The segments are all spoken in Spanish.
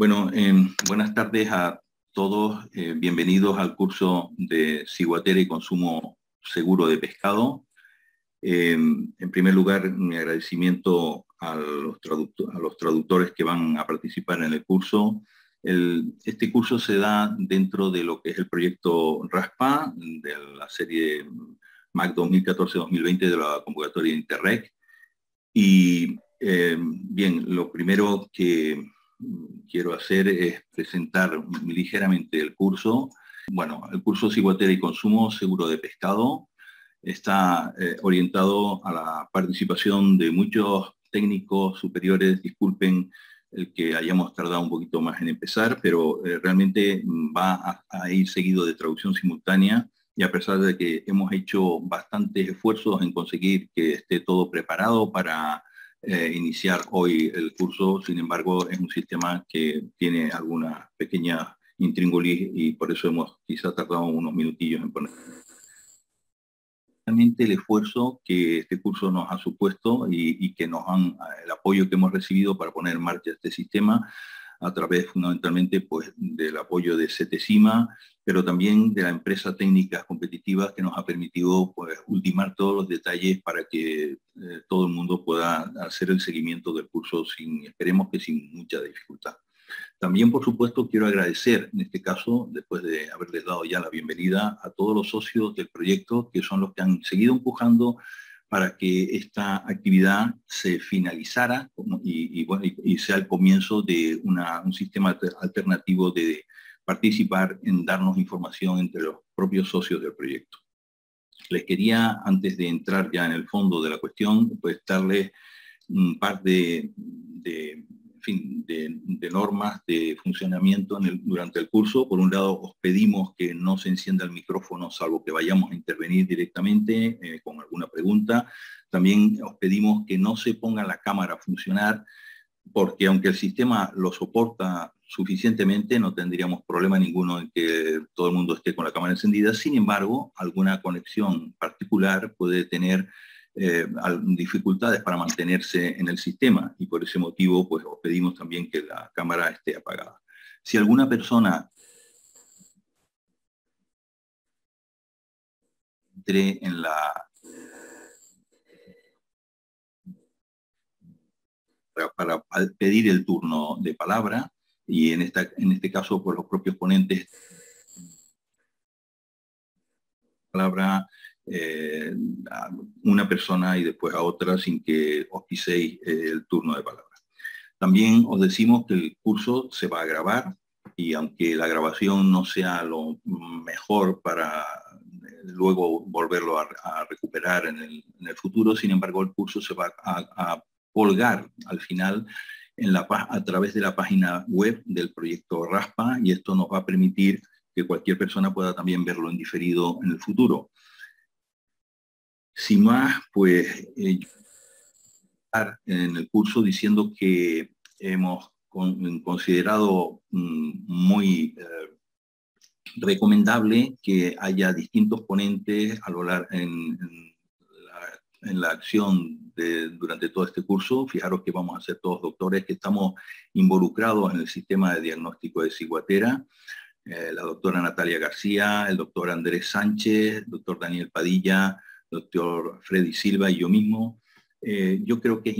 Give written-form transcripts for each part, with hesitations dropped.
Bueno, buenas tardes a todos. Bienvenidos al curso de ciguatera y consumo seguro de pescado. En primer lugar, mi agradecimiento a los traductores que van a participar en el curso. Este curso se da dentro de lo que es el proyecto RASPA, de la serie MAC 2014-2020 de la convocatoria Interreg. Y bien, lo primero que quiero hacer es presentar ligeramente el curso. Bueno, el curso Ciguatera y Consumo Seguro de Pescado está orientado a la participación de muchos técnicos superiores. Disculpen el que hayamos tardado un poquito más en empezar, pero realmente va a ir seguido de traducción simultánea, y a pesar de que hemos hecho bastantes esfuerzos en conseguir que esté todo preparado para iniciar hoy el curso, sin embargo es un sistema que tiene algunas pequeñas intríngulis y por eso hemos quizá tardado unos minutillos en poner el esfuerzo que este curso nos ha supuesto y que el apoyo que hemos recibido para poner en marcha este sistema a través fundamentalmente pues del apoyo de CETESIMA, pero también de la empresa Técnicas Competitivas, que nos ha permitido pues ultimar todos los detalles para que todo el mundo pueda hacer el seguimiento del curso esperemos que sin mucha dificultad. También, por supuesto, quiero agradecer, en este caso, después de haberles dado ya la bienvenida, a todos los socios del proyecto, que son los que han seguido empujando para que esta actividad se finalizara y sea el comienzo de un sistema alternativo de participar en darnos información entre los propios socios del proyecto. Les quería, antes de entrar ya en el fondo de la cuestión, pues darles un par de normas de funcionamiento durante el curso. Por un lado, os pedimos que no se encienda el micrófono salvo que vayamos a intervenir directamente con alguna pregunta. También os pedimos que no se ponga la cámara a funcionar, porque aunque el sistema lo soporta suficientemente, no tendríamos problema ninguno en que todo el mundo esté con la cámara encendida. Sin embargo, alguna conexión particular puede tener dificultades para mantenerse en el sistema, y por ese motivo pues os pedimos también que la cámara esté apagada. Si alguna persona entre en para pedir el turno de palabra, y en este caso pues los propios ponentes palabra a una persona y después a otra sin que os piséis el turno de palabra. También os decimos que el curso se va a grabar, y aunque la grabación no sea lo mejor para luego volverlo a recuperar en el futuro, sin embargo el curso se va a colgar al final a través de la página web del proyecto RASPA, y esto nos va a permitir que cualquier persona pueda también verlo en diferido en el futuro. Sin más, pues en el curso diciendo que hemos considerado muy recomendable que haya distintos ponentes a lo largo en la acción durante todo este curso. Fijaros que vamos a ser todos doctores que estamos involucrados en el sistema de diagnóstico de ciguatera. La doctora Natalia García, el doctor Andrés Sánchez, el doctor Daniel Padilla, el doctor Freddy Silva y yo mismo. Yo creo que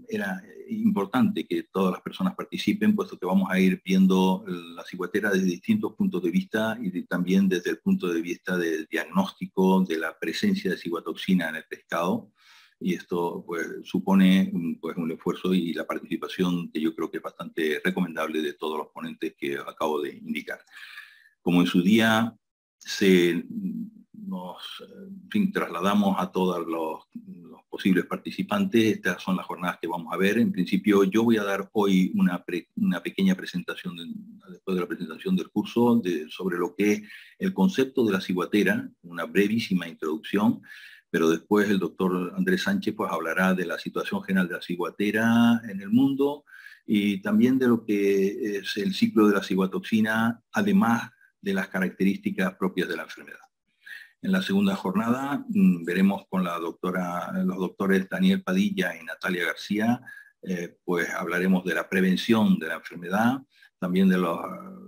era importante que todas las personas participen, puesto que vamos a ir viendo la ciguatera desde distintos puntos de vista, y también desde el punto de vista del diagnóstico de la presencia de ciguatoxina en el pescado. Y esto pues supone pues un esfuerzo y la participación que yo creo que es bastante recomendable de todos los ponentes que acabo de indicar. Como en su día nos trasladamos a todos los posibles participantes, estas son las jornadas que vamos a ver. En principio yo voy a dar hoy una pequeña presentación, después de la presentación del curso, sobre lo que es el concepto de la ciguatera, una brevísima introducción, pero después el doctor Andrés Sánchez pues hablará de la situación general de la ciguatera en el mundo, y también de lo que es el ciclo de la ciguatoxina, además de las características propias de la enfermedad. En la segunda jornada veremos con los doctores Daniel Padilla y Natalia García pues hablaremos de la prevención de la enfermedad, también de la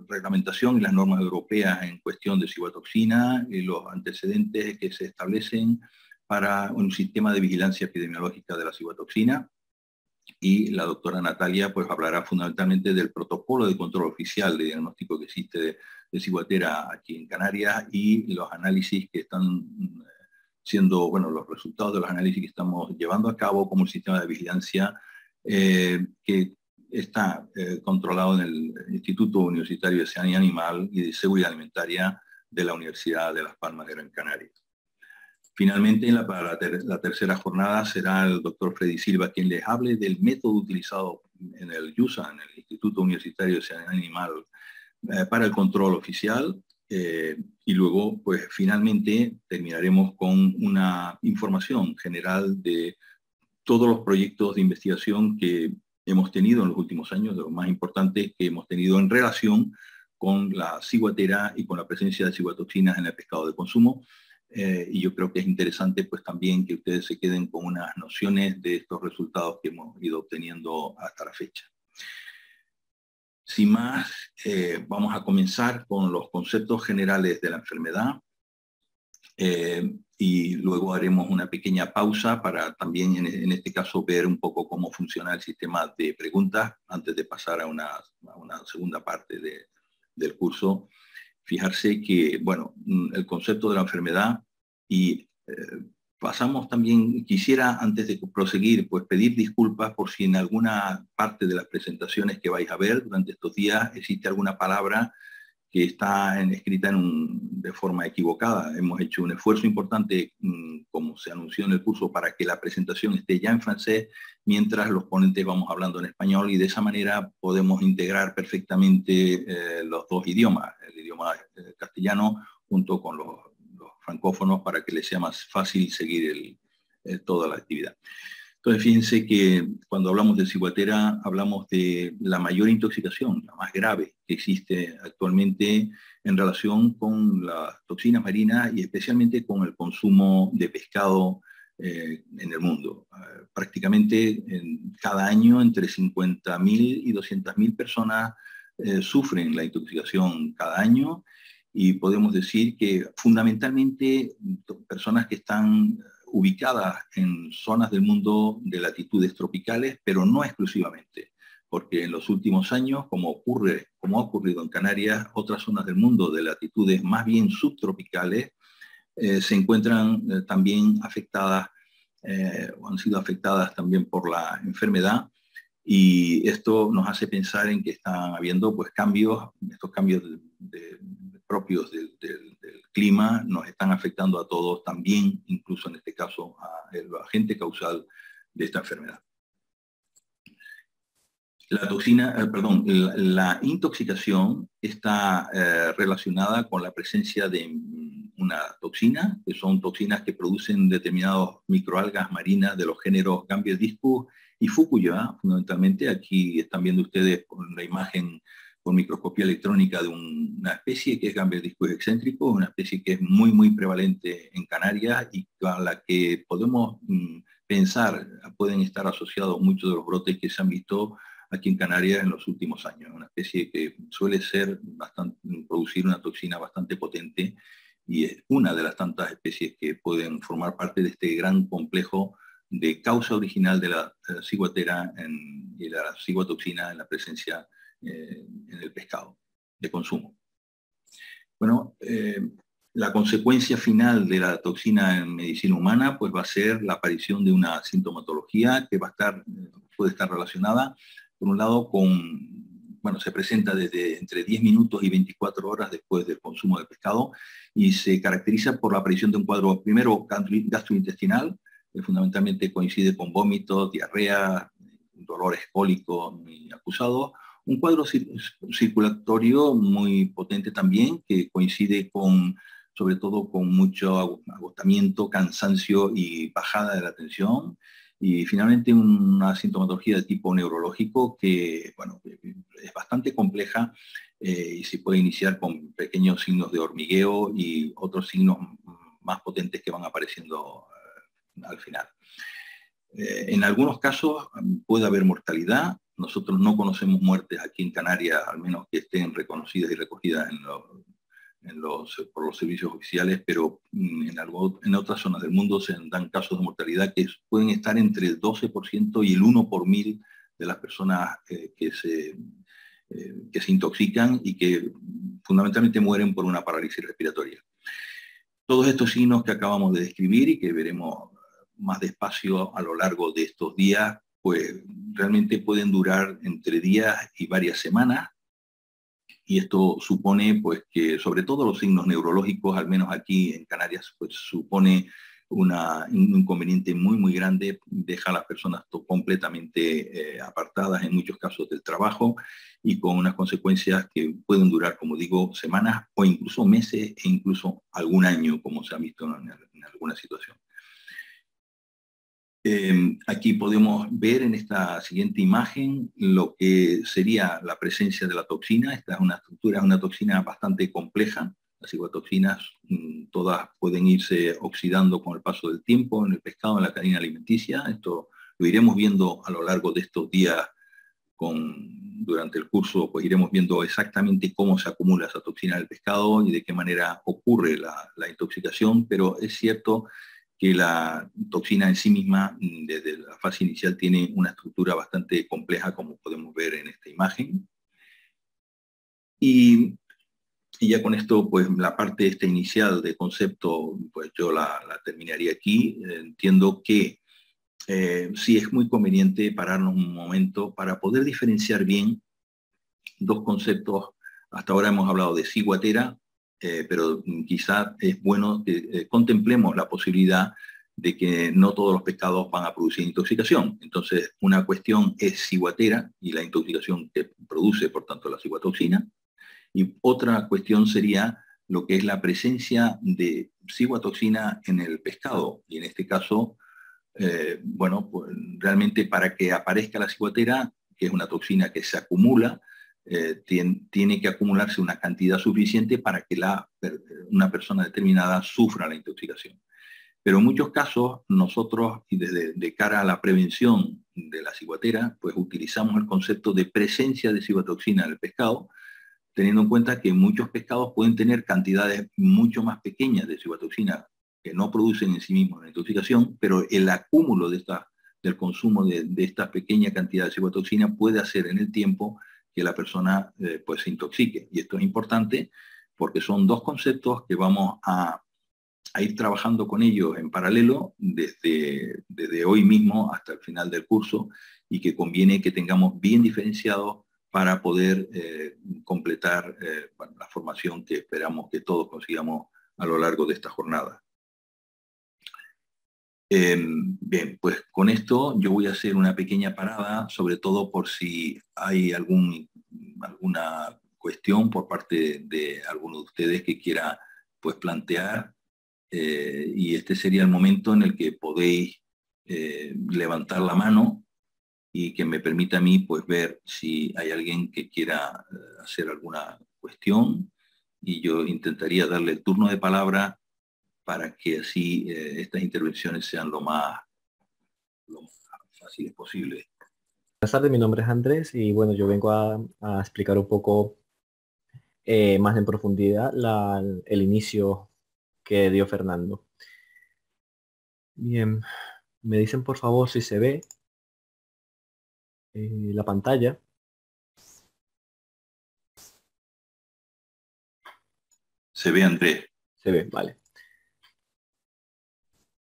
reglamentación y las normas europeas en cuestión de ciguatoxina y los antecedentes que se establecen para un sistema de vigilancia epidemiológica de la ciguatoxina. Y la doctora Natalia pues hablará fundamentalmente del protocolo de control oficial de diagnóstico que existe de ciguatera aquí en Canarias y los análisis que están siendo, bueno, los resultados de los análisis que estamos llevando a cabo como un sistema de vigilancia que está controlado en el Instituto Universitario de Sanidad Animal y de Seguridad Alimentaria de la Universidad de Las Palmas de Gran Canaria. Finalmente, para la tercera jornada será el doctor Freddy Silva quien les hable del método utilizado en el IUSA, en el Instituto Universitario de Sanidad Animal, para el control oficial. Y luego, pues finalmente terminaremos con una información general de todos los proyectos de investigación que hemos tenido en los últimos años, de los más importantes que hemos tenido en relación con la ciguatera y con la presencia de ciguatoxinas en el pescado de consumo. Y yo creo que es interesante pues también que ustedes se queden con unas nociones de estos resultados que hemos ido obteniendo hasta la fecha. Sin más, vamos a comenzar con los conceptos generales de la enfermedad y luego haremos una pequeña pausa para también en este caso ver un poco cómo funciona el sistema de preguntas antes de pasar a una segunda parte del curso. Fijarse que, bueno, el concepto de la enfermedad y pasamos también, quisiera antes de proseguir, pues pedir disculpas por si en alguna parte de las presentaciones que vais a ver durante estos días existe alguna palabra que está escrita de forma equivocada. Hemos hecho un esfuerzo importante, como se anunció en el curso, para que la presentación esté ya en francés, mientras los ponentes vamos hablando en español, y de esa manera podemos integrar perfectamente los dos idiomas, el idioma castellano junto con los francófonos, para que les sea más fácil seguir toda la actividad. Entonces, fíjense que cuando hablamos de ciguatera, hablamos de la mayor intoxicación, la más grave que existe actualmente en relación con las toxinas marinas y especialmente con el consumo de pescado en el mundo. Prácticamente cada año entre 50.000 y 200.000 personas sufren la intoxicación cada año, y podemos decir que fundamentalmente personas que están ubicadas en zonas del mundo de latitudes tropicales, pero no exclusivamente, porque en los últimos años, como ha ocurrido en Canarias, otras zonas del mundo de latitudes más bien subtropicales se encuentran también afectadas o han sido afectadas también por la enfermedad, y esto nos hace pensar en que están habiendo pues cambios, estos cambios propios del clima nos están afectando a todos también, incluso en este caso al agente causal de esta enfermedad. La intoxicación está relacionada con la presencia de una toxina, que son toxinas que producen determinados microalgas marinas de los géneros Gambierdiscus y Fukuya, fundamentalmente. Aquí están viendo ustedes la imagen con microscopía electrónica de una especie que es Gambierdiscus excéntrico, una especie que es muy, muy prevalente en Canarias y a la que podemos pensar pueden estar asociados muchos de los brotes que se han visto aquí en Canarias en los últimos años. Una especie que suele producir una toxina bastante potente, y es una de las tantas especies que pueden formar parte de este gran complejo de causa original de la ciguatera y la ciguatoxina en la presencia en el pescado de consumo. Bueno, la consecuencia final de la toxina en medicina humana pues va a ser la aparición de una sintomatología que puede estar relacionada, por un lado, se presenta desde entre 10 minutos y 24 horas después del consumo de pescado, y se caracteriza por la aparición de un cuadro, primero gastrointestinal, que fundamentalmente coincide con vómitos, diarrea, dolores cólicos muy acusados, un cuadro circulatorio muy potente también, que coincide sobre todo con mucho agotamiento, cansancio y bajada de la tensión, y finalmente una sintomatología de tipo neurológico que, es bastante compleja y se puede iniciar con pequeños signos de hormigueo y otros signos más potentes que van apareciendo al final. En algunos casos puede haber mortalidad. Nosotros no conocemos muertes aquí en Canarias, al menos que estén reconocidas y recogidas por los servicios oficiales, pero en otras zonas del mundo se dan casos de mortalidad que pueden estar entre el 12% y el 1 por 1000 de las personas que se intoxican y que fundamentalmente mueren por una parálisis respiratoria. Todos estos signos que acabamos de describir y que veremos más despacio a lo largo de estos días, pues realmente pueden durar entre días y varias semanas, y esto supone pues que sobre todo los signos neurológicos, al menos aquí en Canarias, pues supone un inconveniente muy grande, deja a las personas completamente apartadas en muchos casos del trabajo y con unas consecuencias que pueden durar, como digo, semanas o incluso meses e incluso algún año, como se ha visto en alguna situación. Aquí podemos ver en esta siguiente imagen lo que sería la presencia de la toxina. Esta es una estructura, es una toxina bastante compleja. Las ciguatoxinas todas pueden irse oxidando con el paso del tiempo en el pescado, en la cadena alimenticia. Esto lo iremos viendo a lo largo de estos días. Durante el curso pues iremos viendo exactamente cómo se acumula esa toxina en el pescado y de qué manera ocurre la intoxicación, pero es cierto que la toxina en sí misma, desde la fase inicial, tiene una estructura bastante compleja, como podemos ver en esta imagen. Y ya con esto, pues la parte esta inicial de concepto, pues yo la terminaría aquí. Entiendo que sí es muy conveniente pararnos un momento para poder diferenciar bien dos conceptos. Hasta ahora hemos hablado de ciguatera, pero quizá es bueno que contemplemos la posibilidad de que no todos los pescados van a producir intoxicación. Entonces, una cuestión es ciguatera y la intoxicación que produce, por tanto, la ciguatoxina. Y otra cuestión sería lo que es la presencia de ciguatoxina en el pescado. Y en este caso, bueno, pues realmente para que aparezca la ciguatera, que es una toxina que se acumula, tiene que acumularse una cantidad suficiente para que una persona determinada sufra la intoxicación. Pero en muchos casos nosotros, y de cara a la prevención de la ciguatera, pues utilizamos el concepto de presencia de ciguatoxina en el pescado, teniendo en cuenta que muchos pescados pueden tener cantidades mucho más pequeñas de ciguatoxina que no producen en sí mismos la intoxicación, pero el acúmulo del consumo de esta pequeña cantidad de ciguatoxina puede hacer en el tiempo que la persona pues se intoxique. Y esto es importante porque son dos conceptos que vamos a ir trabajando con ellos en paralelo desde hoy mismo hasta el final del curso, y que conviene que tengamos bien diferenciados para poder completar bueno, la formación que esperamos que todos consigamos a lo largo de esta jornada. Bien, pues con esto yo voy a hacer una pequeña parada, sobre todo por si hay alguna cuestión por parte de alguno de ustedes que quiera pues plantear, y este sería el momento en el que podéis levantar la mano y que me permita a mí pues ver si hay alguien que quiera hacer alguna cuestión, y yo intentaría darle el turno de palabra para que así estas intervenciones sean lo más fáciles posible. Buenas tardes, mi nombre es Andrés y bueno, yo vengo a explicar un poco más en profundidad el inicio que dio Fernando. Bien, me dicen por favor si se ve la pantalla. Se ve, Andrés. Se ve, vale.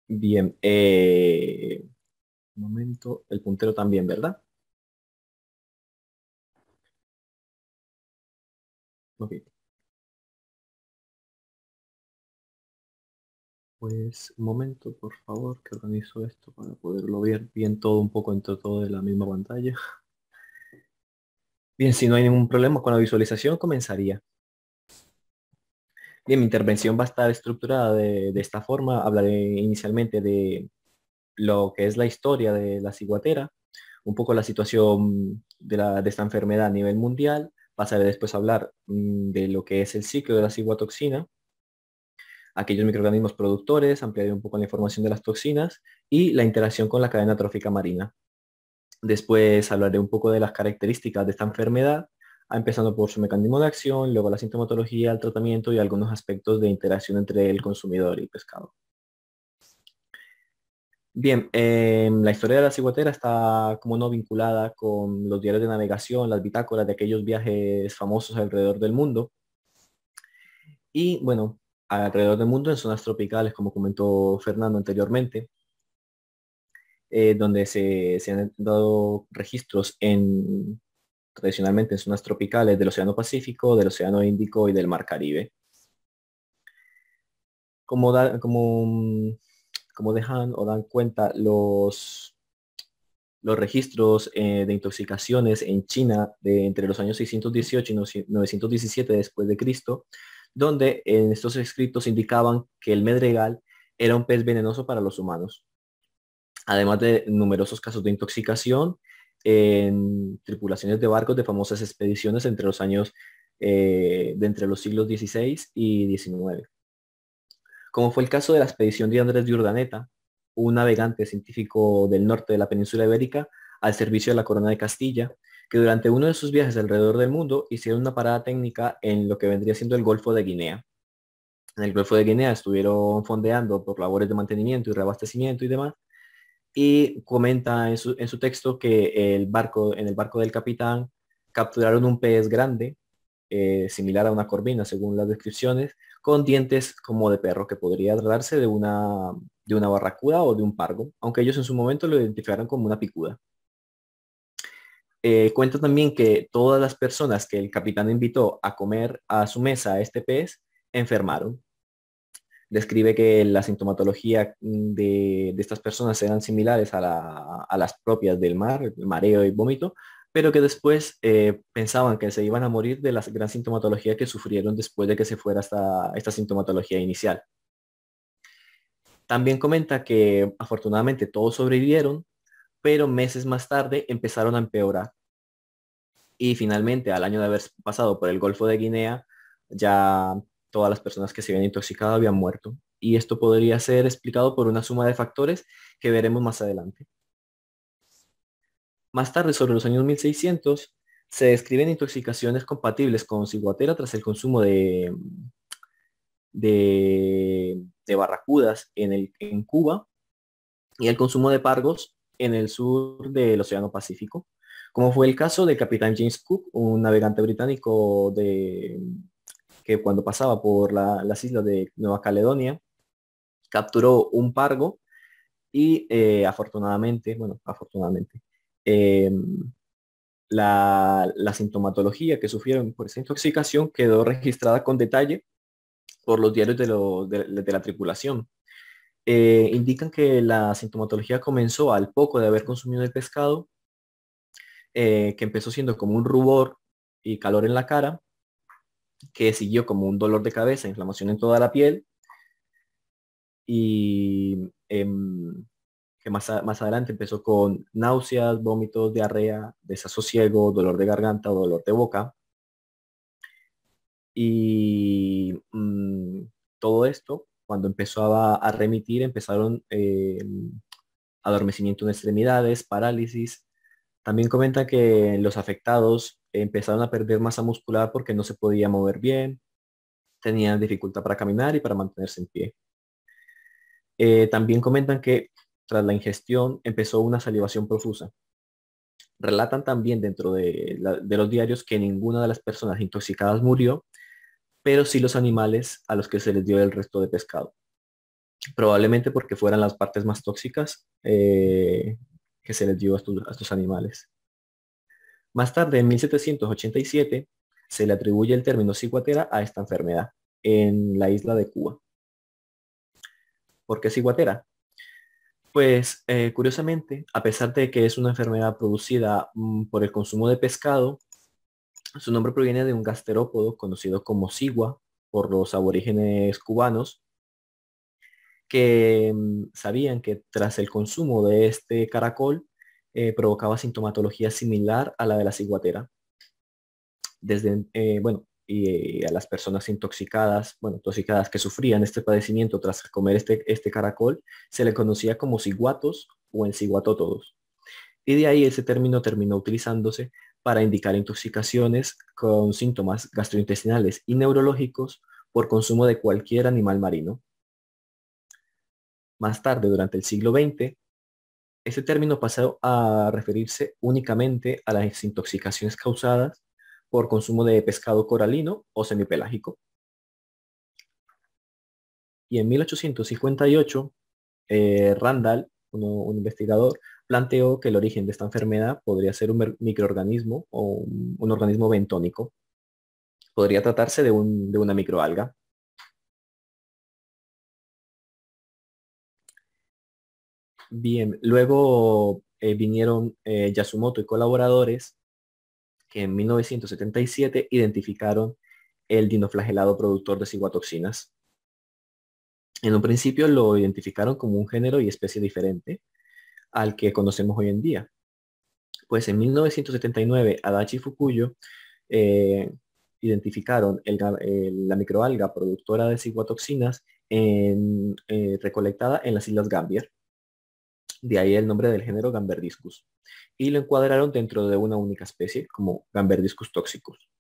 Bien, un momento, el puntero también, ¿verdad? Ok. Pues un momento, por favor, que organizo esto para poderlo ver bien todo un poco entre todo de la misma pantalla. Bien, si no hay ningún problema con la visualización, comenzaría. Bien, mi intervención va a estar estructurada de esta forma. Hablaré inicialmente de lo que es la historia de la ciguatera, un poco la situación de esta enfermedad a nivel mundial. Pasaré después a hablar de lo que es el ciclo de la ciguatoxina. aquellos microorganismos productores, ampliaré un poco la información de las toxinas y la interacción con la cadena trófica marina. Después hablaré un poco de las características de esta enfermedad, empezando por su mecanismo de acción, luego la sintomatología, el tratamiento y algunos aspectos de interacción entre el consumidor y el pescado. Bien, la historia de la ciguatera está como no vinculada con los diarios de navegación, las bitácoras de aquellos viajes famosos alrededor del mundo. Y bueno, alrededor del mundo en zonas tropicales, como comentó Fernando anteriormente, donde se han dado registros tradicionalmente en zonas tropicales del Océano Pacífico, del Océano Índico y del Mar Caribe. Como dejan o dan cuenta los registros de intoxicaciones en China de entre los años 618 y 917 después de Cristo, donde en estos escritos indicaban que el medregal era un pez venenoso para los humanos, además de numerosos casos de intoxicación en tripulaciones de barcos de famosas expediciones entre los años de entre los siglos XVI y XIX. Como fue el caso de la expedición de Andrés de Urdaneta, un navegante científico del norte de la península ibérica al servicio de la corona de Castilla, que durante uno de sus viajes alrededor del mundo hicieron una parada técnica en lo que vendría siendo el Golfo de Guinea. En el Golfo de Guinea estuvieron fondeando por labores de mantenimiento y reabastecimiento y demás, y comenta en su texto que en el barco del capitán capturaron un pez grande, similar a una corvina según las descripciones, con dientes como de perro, que podría tratarse de una barracuda o de un pargo, aunque ellos en su momento lo identificaron como una picuda. Cuenta también que todas las personas que el capitán invitó a comer a su mesa a este pez enfermaron. Describe que la sintomatología de estas personas eran similares a las propias del mar, el mareo y vómito, pero que después pensaban que se iban a morir de la gran sintomatología que sufrieron después de que se fuera esta sintomatología inicial. También comenta que afortunadamente todos sobrevivieron, pero meses más tarde empezaron a empeorar. Y finalmente, al año de haber pasado por el Golfo de Guinea, ya todas las personas que se habían intoxicado habían muerto. Y esto podría ser explicado por una suma de factores que veremos más adelante. Más tarde, sobre los años 1600, se describen intoxicaciones compatibles con ciguatera tras el consumo de barracudas en Cuba y el consumo de pargos en el sur del Océano Pacífico, como fue el caso del capitán James Cook, un navegante británico que cuando pasaba por las islas de Nueva Caledonia, capturó un pargo y afortunadamente, eh, la sintomatología que sufrieron por esa intoxicación quedó registrada con detalle por los diarios de la tripulación. Indican que la sintomatología comenzó al poco de haber consumido el pescado, que empezó siendo como un rubor y calor en la cara, que siguió como un dolor de cabeza, inflamación en toda la piel, y que más adelante empezó con náuseas, vómitos, diarrea, desasosiego, dolor de garganta o dolor de boca. Y todo esto, cuando empezó a remitir, empezaron adormecimiento en extremidades, parálisis. También comenta que los afectados empezaron a perder masa muscular porque no se podía mover bien, tenían dificultad para caminar y para mantenerse en pie. También comentan que tras la ingestión empezó una salivación profusa. Relatan también dentro de los diarios que ninguna de las personas intoxicadas murió, pero sí los animales a los que se les dio el resto de pescado. Probablemente porque fueran las partes más tóxicas que se les dio a estos animales. Más tarde, en 1787, se le atribuye el término ciguatera a esta enfermedad en la isla de Cuba. ¿Por qué ciguatera? Pues curiosamente, a pesar de que es una enfermedad producida por el consumo de pescado, su nombre proviene de un gasterópodo conocido como cigua por los aborígenes cubanos, que sabían que tras el consumo de este caracol provocaba sintomatología similar a la de la ciguatera. Bueno, y a las personas intoxicadas, bueno, intoxicadas que sufrían este padecimiento tras comer este caracol, se le conocía como ciguatos o enciguatótodos. Y de ahí ese término terminó utilizándose para indicar intoxicaciones con síntomas gastrointestinales y neurológicos por consumo de cualquier animal marino. Más tarde, durante el siglo XX, este término pasó a referirse únicamente a las intoxicaciones causadas por consumo de pescado coralino o semipelágico. Y en 1858, Randall, un investigador, planteó que el origen de esta enfermedad podría ser un microorganismo o un organismo bentónico. Podría tratarse de una microalga. Bien, luego vinieron Yasumoto y colaboradores que en 1977 identificaron el dinoflagelado productor de ciguatoxinas. En un principio lo identificaron como un género y especie diferente al que conocemos hoy en día. Pues en 1979, Adachi y Fukuyo eh, identificaron la microalga productora de ciguatoxinas recolectada en las Islas Gambier. De ahí el nombre del género Gamberdiscus. Y lo encuadraron dentro de una única especie como Gamberdiscus toxicus.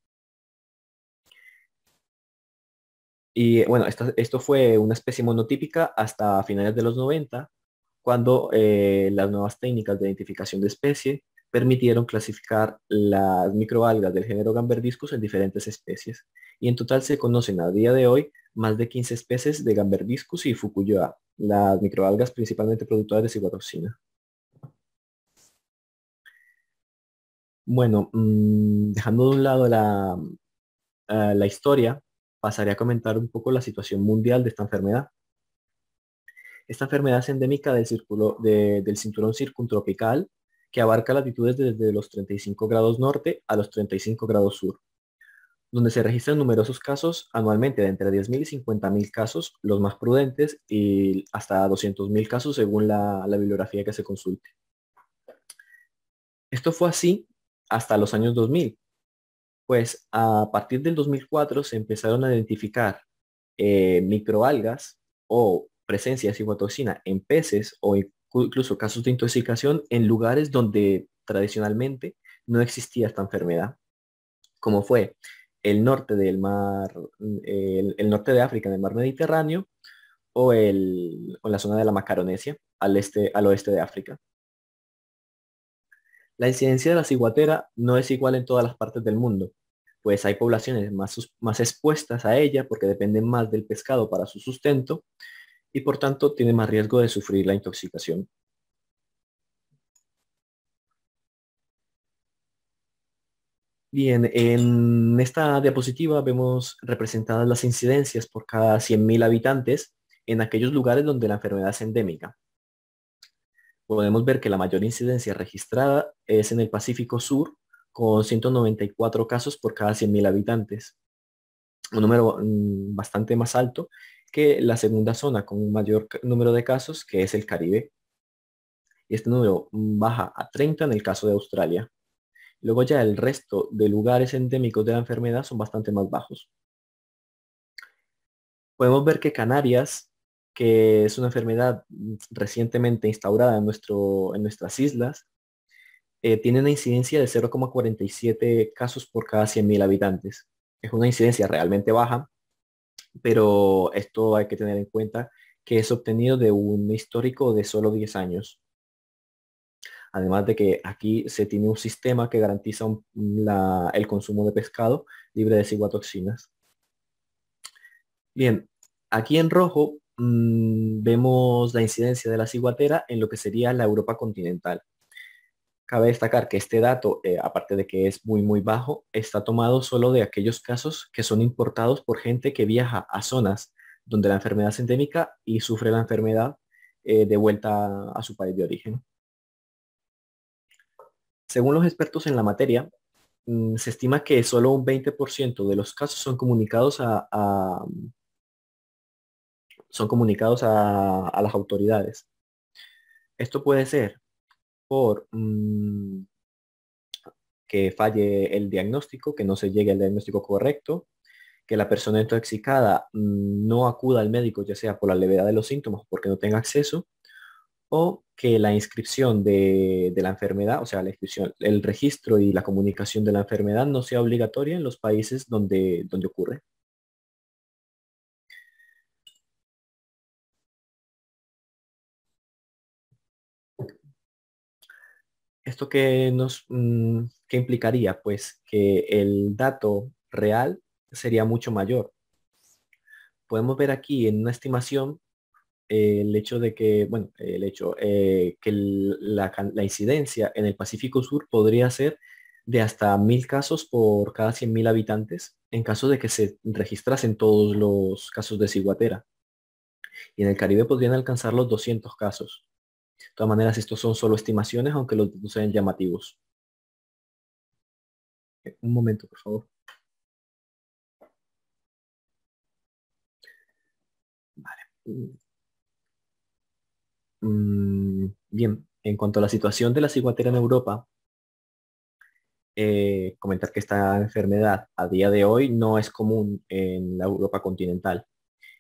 Y bueno, esto fue una especie monotípica hasta finales de los 90, cuando las nuevas técnicas de identificación de especie permitieron clasificar las microalgas del género Gamberdiscus en diferentes especies. Y en total se conocen a día de hoy más de 15 especies de Gamberdiscus y Fukuyoa, las microalgas principalmente productoras de ciguatoxina. Bueno, dejando de un lado la historia, pasaré a comentar un poco la situación mundial de esta enfermedad. Esta enfermedad es endémica del cinturón circuntropical, que abarca latitudes desde los 35 grados norte a los 35 grados sur, donde se registran numerosos casos anualmente, de entre 10.000 y 50.000 casos, los más prudentes, y hasta 200.000 casos según la bibliografía que se consulte. Esto fue así hasta los años 2000, pues a partir del 2004 se empezaron a identificar microalgas o presencia de ciguatoxina en peces o incluso casos de intoxicación en lugares donde tradicionalmente no existía esta enfermedad, como fue el norte del mar, el norte de África en el mar Mediterráneo o la zona de la Macaronesia al oeste de África. La incidencia de la ciguatera no es igual en todas las partes del mundo, pues hay poblaciones más expuestas a ella porque dependen más del pescado para su sustento y por tanto tienen más riesgo de sufrir la intoxicación. Bien, en esta diapositiva vemos representadas las incidencias por cada 100.000 habitantes en aquellos lugares donde la enfermedad es endémica. Podemos ver que la mayor incidencia registrada es en el Pacífico Sur, con 194 casos por cada 100.000 habitantes, un número bastante más alto que la segunda zona con un mayor número de casos, que es el Caribe. Y este número baja a 30 en el caso de Australia. Luego ya el resto de lugares endémicos de la enfermedad son bastante más bajos. Podemos ver que Canarias, que es una enfermedad recientemente instaurada en nuestras islas, tiene una incidencia de 0,47 casos por cada 100.000 habitantes. Es una incidencia realmente baja, pero esto hay que tener en cuenta que es obtenido de un histórico de solo 10 años. Además de que aquí se tiene un sistema que garantiza el consumo de pescado libre de ciguatoxinas. Bien, aquí en rojo vemos la incidencia de la ciguatera en lo que sería la Europa continental. Cabe destacar que este dato, aparte de que es muy bajo, está tomado solo de aquellos casos que son importados por gente que viaja a zonas donde la enfermedad es endémica y sufre la enfermedad de vuelta a su país de origen. Según los expertos en la materia, se estima que solo un 20% de los casos son comunicados a las autoridades. Esto puede ser por que falle el diagnóstico, que no se llegue al diagnóstico correcto, que la persona intoxicada no acuda al médico, ya sea por la levedad de los síntomas, porque no tenga acceso, o que la inscripción de la enfermedad, o sea, la inscripción, el registro y la comunicación de la enfermedad no sea obligatoria en los países donde ocurre. ¿Esto qué implicaría? Pues que el dato real sería mucho mayor. Podemos ver aquí en una estimación el hecho de que, bueno, que la incidencia en el Pacífico Sur podría ser de hasta 1000 casos por cada 100.000 habitantes en caso de que se registrasen todos los casos de ciguatera. Y en el Caribe podrían alcanzar los 200 casos. De todas maneras, estos son solo estimaciones, aunque los datos sean llamativos. Un momento, por favor. Vale. Bien, en cuanto a la situación de la ciguatera en Europa, comentar que esta enfermedad a día de hoy no es común en la Europa continental.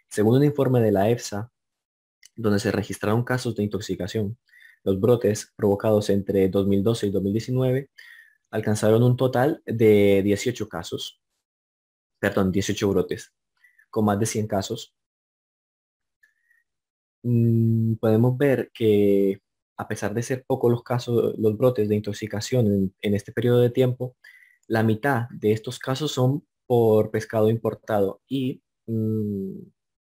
Según un informe de la EFSA, donde se registraron casos de intoxicación, los brotes provocados entre 2012 y 2019 alcanzaron un total de 18 casos, perdón, 18 brotes, con más de 100 casos. Podemos ver que a pesar de ser pocos los casos, los brotes de intoxicación en este periodo de tiempo, la mitad de estos casos son por pescado importado y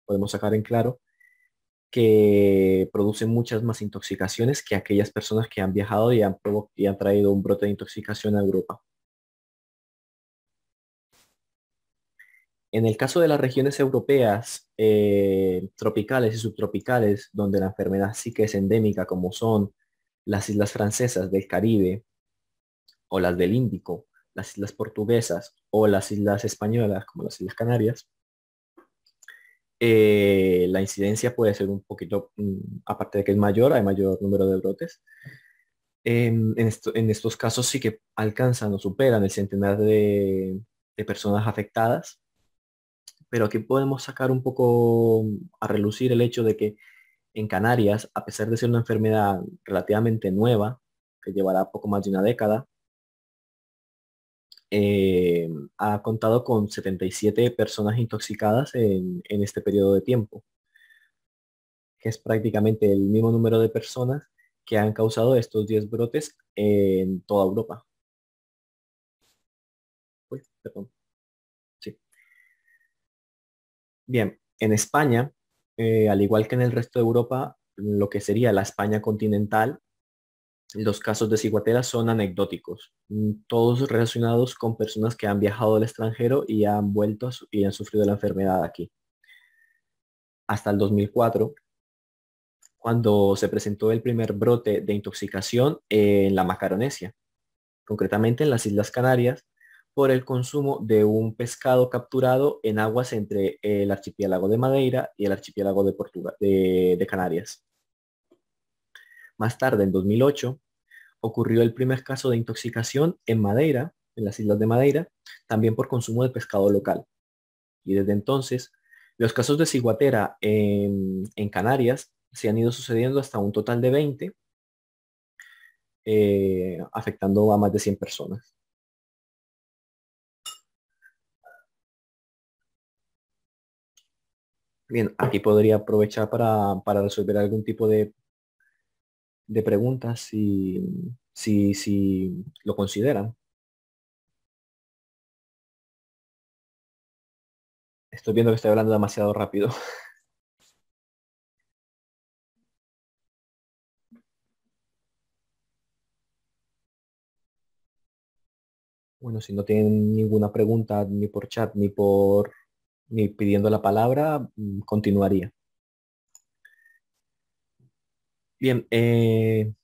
podemos sacar en claro que producen muchas más intoxicaciones que aquellas personas que han viajado y han traído un brote de intoxicación a Europa. En el caso de las regiones europeas tropicales y subtropicales, donde la enfermedad sí que es endémica, como son las islas francesas del Caribe o las del Índico, las islas portuguesas o las islas españolas, como las Islas Canarias, la incidencia puede ser un poquito, aparte de que es mayor, hay mayor número de brotes. En estos casos sí que alcanzan o superan el centenar de personas afectadas, pero aquí podemos sacar un poco a relucir el hecho de que en Canarias, a pesar de ser una enfermedad relativamente nueva, que llevará poco más de una década, eh, ha contado con 77 personas intoxicadas en este periodo de tiempo, que es prácticamente el mismo número de personas que han causado estos 10 brotes en toda Europa. Uy, perdón. Sí. Bien, en España, al igual que en el resto de Europa, lo que sería la España continental, los casos de ciguatera son anecdóticos, todos relacionados con personas que han viajado al extranjero y han vuelto y han sufrido la enfermedad aquí. Hasta el 2004, cuando se presentó el primer brote de intoxicación en la Macaronesia, concretamente en las Islas Canarias, por el consumo de un pescado capturado en aguas entre el archipiélago de Madeira y el archipiélago de Portugal, de Canarias. Más tarde, en 2008, ocurrió el primer caso de intoxicación en Madeira, en las Islas de Madeira, también por consumo de pescado local. Y desde entonces, los casos de ciguatera en Canarias se han ido sucediendo hasta un total de 20, afectando a más de 100 personas. Bien, aquí podría aprovechar para resolver algún tipo de preguntas si lo consideran. Estoy viendo que estoy hablando demasiado rápido. Bueno, si no tienen ninguna pregunta ni por chat ni pidiendo la palabra, continuaría. Bien, en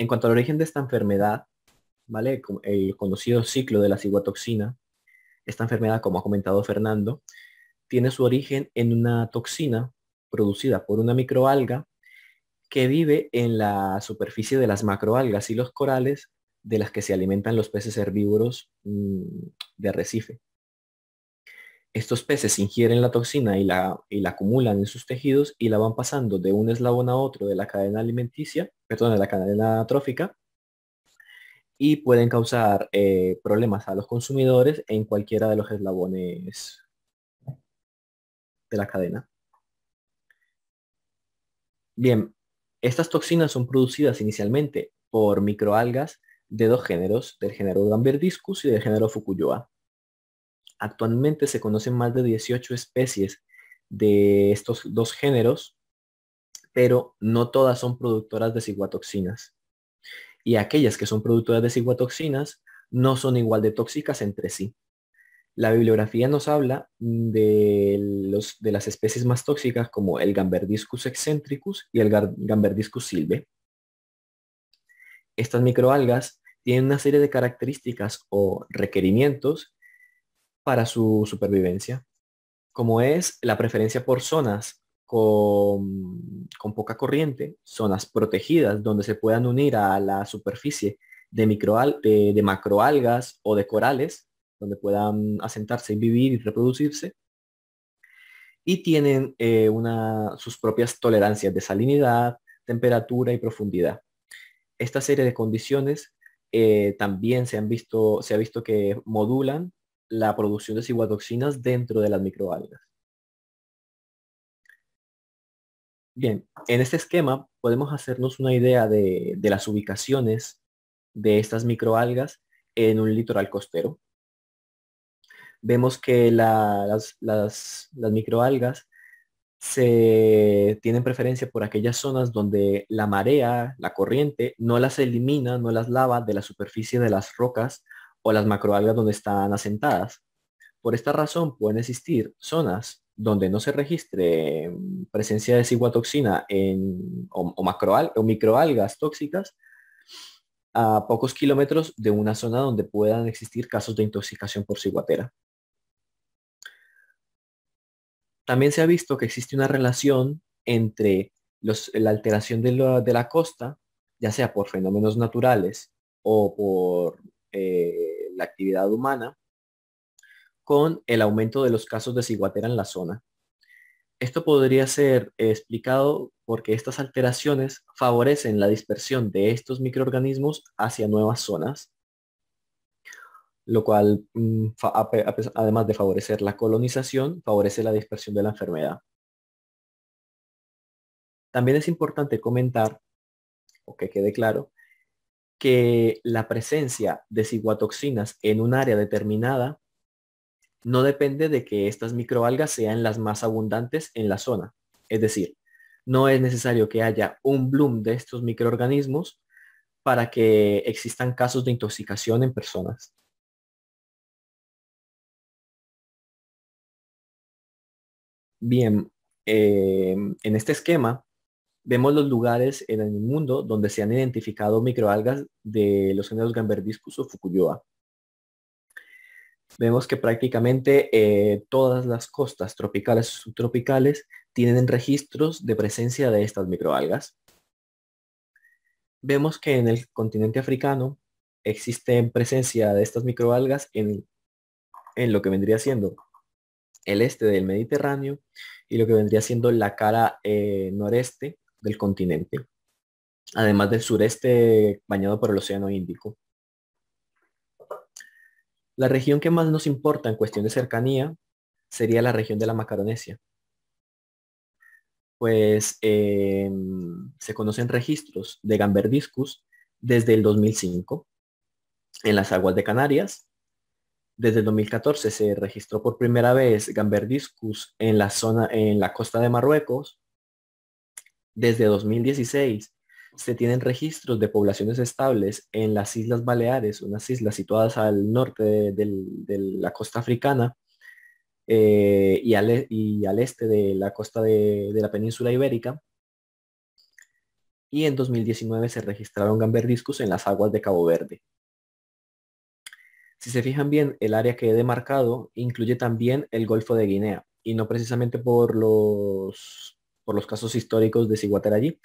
cuanto al origen de esta enfermedad, ¿vale? El conocido ciclo de la ciguatoxina, esta enfermedad, como ha comentado Fernando, tiene su origen en una toxina producida por una microalga que vive en la superficie de las macroalgas y los corales de las que se alimentan los peces herbívoros de arrecife. Estos peces ingieren la toxina y la acumulan en sus tejidos y la van pasando de un eslabón a otro de la cadena alimenticia, perdón, de la cadena trófica, y pueden causar problemas a los consumidores en cualquiera de los eslabones de la cadena. Bien, estas toxinas son producidas inicialmente por microalgas de dos géneros, del género Gamberdiscus y del género Fukuyoa. Actualmente se conocen más de 18 especies de estos dos géneros, pero no todas son productoras de ciguatoxinas. Y aquellas que son productoras de ciguatoxinas no son igual de tóxicas entre sí. La bibliografía nos habla de las especies más tóxicas como el Gamberdiscus excentricus y el Gamberdiscus silve. Estas microalgas tienen una serie de características o requerimientos para su supervivencia, como es la preferencia por zonas con poca corriente, zonas protegidas donde se puedan unir a la superficie de macroalgas o de corales, donde puedan asentarse y vivir y reproducirse, y tienen sus propias tolerancias de salinidad, temperatura y profundidad. Esta serie de condiciones también se ha visto que modulan la producción de ciguatoxinas dentro de las microalgas. Bien, en este esquema podemos hacernos una idea de las ubicaciones de estas microalgas en un litoral costero. Vemos que las microalgas tienen preferencia por aquellas zonas donde la marea, la corriente, no las elimina, no las lava de la superficie de las rocas o las macroalgas donde están asentadas. Por esta razón pueden existir zonas donde no se registre presencia de ciguatoxina o microalgas tóxicas a pocos kilómetros de una zona donde puedan existir casos de intoxicación por ciguatera. También se ha visto que existe una relación entre la alteración de la costa, ya sea por fenómenos naturales o por la actividad humana, con el aumento de los casos de ciguatera en la zona. Esto podría ser explicado porque estas alteraciones favorecen la dispersión de estos microorganismos hacia nuevas zonas, lo cual, además de favorecer la colonización, favorece la dispersión de la enfermedad. También es importante comentar, o que quede claro, que la presencia de ciguatoxinas en un área determinada no depende de que estas microalgas sean las más abundantes en la zona. Es decir, no es necesario que haya un bloom de estos microorganismos para que existan casos de intoxicación en personas. Bien, en este esquema vemos los lugares en el mundo donde se han identificado microalgas de los géneros Gamberdiscus o Fukuyoa. Vemos que prácticamente todas las costas tropicales y subtropicales tienen registros de presencia de estas microalgas. Vemos que en el continente africano existe presencia de estas microalgas en lo que vendría siendo el este del Mediterráneo y lo que vendría siendo la cara noreste del continente, además del sureste bañado por el Océano Índico. La región que más nos importa en cuestión de cercanía sería la región de la Macaronesia, pues se conocen registros de Gamberdiscus desde el 2005 en las aguas de Canarias. Desde el 2014 se registró por primera vez Gamberdiscus en la costa de Marruecos. Desde 2016 se tienen registros de poblaciones estables en las Islas Baleares, unas islas situadas al norte de la costa africana y al este de la costa de la península ibérica. Y en 2019 se registraron Gamberdiscus en las aguas de Cabo Verde. Si se fijan bien, el área que he demarcado incluye también el Golfo de Guinea, y no precisamente por los casos históricos de ciguatera allí,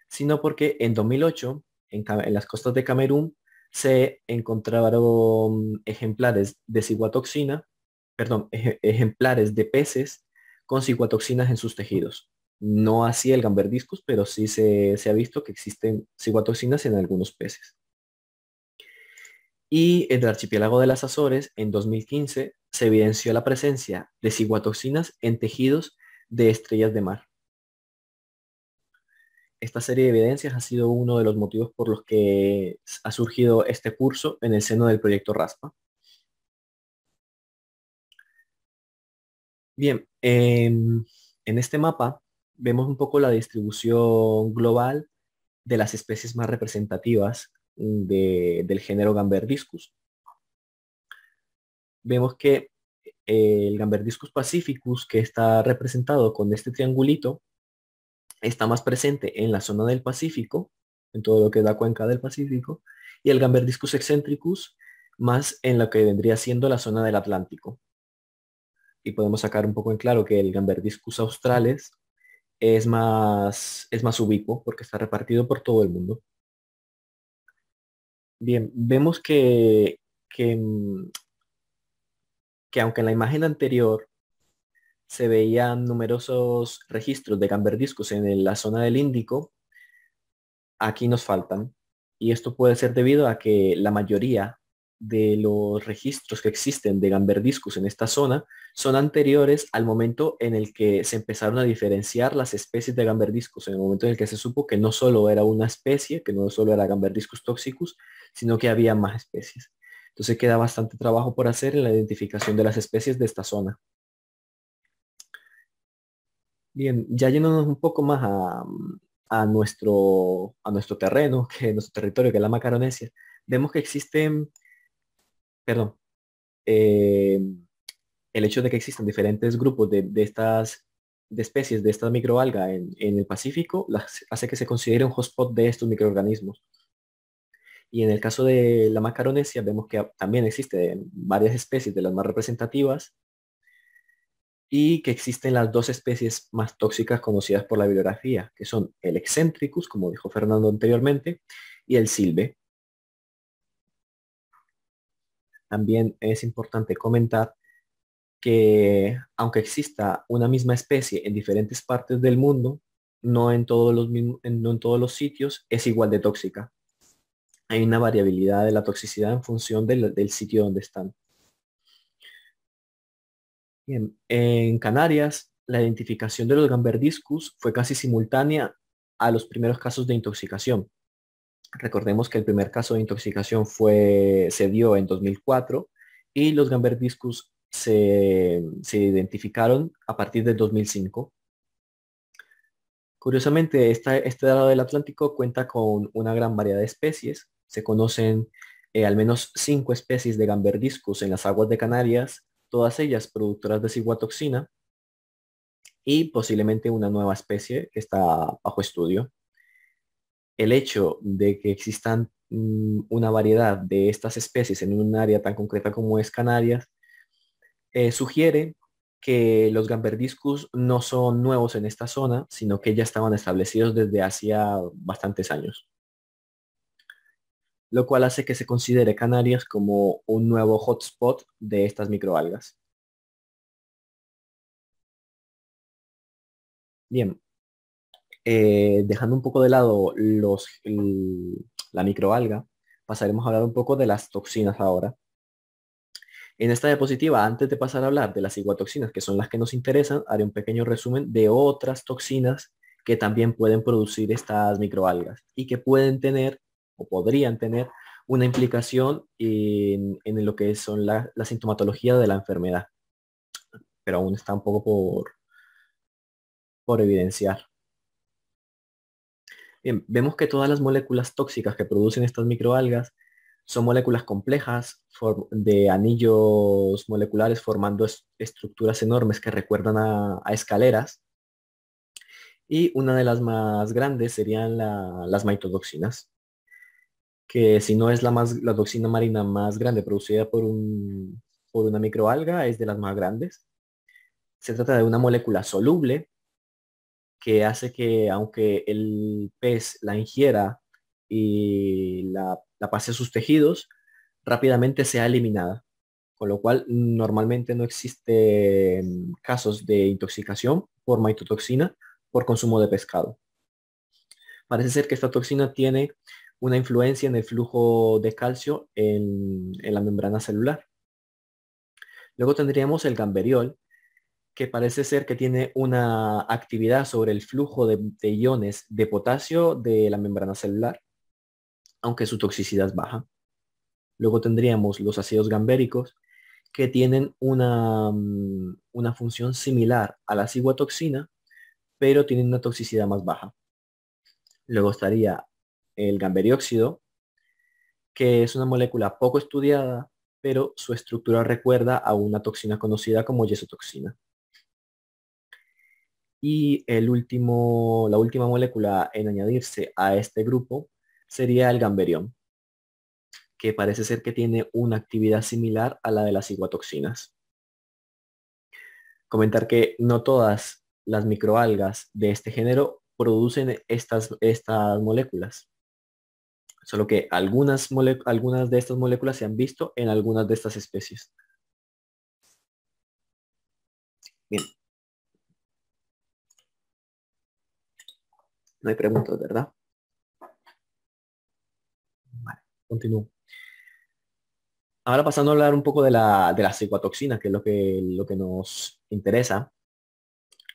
sino porque en 2008, en las costas de Camerún, se encontraron ejemplares de ciguatoxina, perdón, ejemplares de peces con ciguatoxinas en sus tejidos. No así el Gamberdiscus, pero sí se ha visto que existen ciguatoxinas en algunos peces. Y en el archipiélago de las Azores, en 2015, se evidenció la presencia de ciguatoxinas en tejidos de estrellas de mar. Esta serie de evidencias ha sido uno de los motivos por los que ha surgido este curso en el seno del proyecto RASPA. Bien, en este mapa vemos un poco la distribución global de las especies más representativas del género Gamberdiscus. Vemos que el Gamberdiscus pacificus, que está representado con este triangulito, está más presente en la zona del Pacífico, en todo lo que es la cuenca del Pacífico, y el Gamberdiscus excentricus más en lo que vendría siendo la zona del Atlántico. Y podemos sacar un poco en claro que el Gamberdiscus australis es más ubicuo porque está repartido por todo el mundo. Bien, vemos que, mm, que aunque en la imagen anterior se veían numerosos registros de Gamberdiscus en la zona del Índico, aquí nos faltan. Y esto puede ser debido a que la mayoría de los registros que existen de Gamberdiscus en esta zona son anteriores al momento en el que se empezaron a diferenciar las especies de Gamberdiscus, en el momento en el que se supo que no solo era una especie, que no solo era Gamberdiscus toxicus, sino que había más especies. Entonces queda bastante trabajo por hacer en la identificación de las especies de esta zona. Bien, ya yéndonos un poco más a nuestro terreno, que nuestro territorio, que es la Macaronesia, vemos que existen, perdón, eh, el hecho de que existan diferentes grupos de estas de especies de esta microalga en el Pacífico hace que se considere un hotspot de estos microorganismos. Y en el caso de la Macaronesia vemos que también existen varias especies de las más representativas y que existen las dos especies más tóxicas conocidas por la bibliografía, que son el Excentricus, como dijo Fernando anteriormente, y el Silve. También es importante comentar que aunque exista una misma especie en diferentes partes del mundo, no en todos los sitios es igual de tóxica. Hay una variabilidad de la toxicidad en función del sitio donde están. Bien, en Canarias, la identificación de los Gamberdiscus fue casi simultánea a los primeros casos de intoxicación. Recordemos que el primer caso de intoxicación se dio en 2004 y los Gamberdiscus se identificaron a partir de 2005. Curiosamente, este lado del Atlántico cuenta con una gran variedad de especies. Se conocen al menos 5 especies de Gamberdiscus en las aguas de Canarias, todas ellas productoras de ciguatoxina, y posiblemente una nueva especie que está bajo estudio. El hecho de que existan una variedad de estas especies en un área tan concreta como es Canarias, sugiere que los Gamberdiscus no son nuevos en esta zona, sino que ya estaban establecidos desde hacía bastantes años, lo cual hace que se considere Canarias como un nuevo hotspot de estas microalgas. Bien, dejando un poco de lado la microalga, pasaremos a hablar un poco de las toxinas ahora. En esta diapositiva, antes de pasar a hablar de las ciguatoxinas, que son las que nos interesan, haré un pequeño resumen de otras toxinas que también pueden producir estas microalgas y que pueden tener o podrían tener una implicación en lo que son la sintomatología de la enfermedad, pero aún está un poco por evidenciar. Bien, vemos que todas las moléculas tóxicas que producen estas microalgas son moléculas complejas de anillos moleculares formando estructuras enormes que recuerdan a escaleras. Y una de las más grandes serían las maitotoxinas, que si no es la toxina marina más grande producida por una microalga, es de las más grandes. Se trata de una molécula soluble que hace que aunque el pez la ingiera y la la pase a sus tejidos, rápidamente sea eliminada, con lo cual normalmente no existen casos de intoxicación por maitotoxina por consumo de pescado. Parece ser que esta toxina tiene una influencia en el flujo de calcio en la membrana celular. Luego tendríamos el gamberiol, que parece ser que tiene una actividad sobre el flujo de iones de potasio de la membrana celular, aunque su toxicidad es baja. Luego tendríamos los ácidos gambéricos, que tienen una función similar a la ciguatoxina, pero tienen una toxicidad más baja. Luego estaría el gamberióxido, que es una molécula poco estudiada, pero su estructura recuerda a una toxina conocida como yesotoxina. Y la última molécula en añadirse a este grupo sería el gamberión, que parece ser que tiene una actividad similar a la de las ciguatoxinas. Comentar que no todas las microalgas de este género producen estas moléculas, solo que algunas de estas moléculas se han visto en algunas de estas especies. Bien. No hay preguntas, ¿verdad? Vale, continúo. Ahora pasando a hablar un poco de la ciguatoxina, que es lo que nos interesa.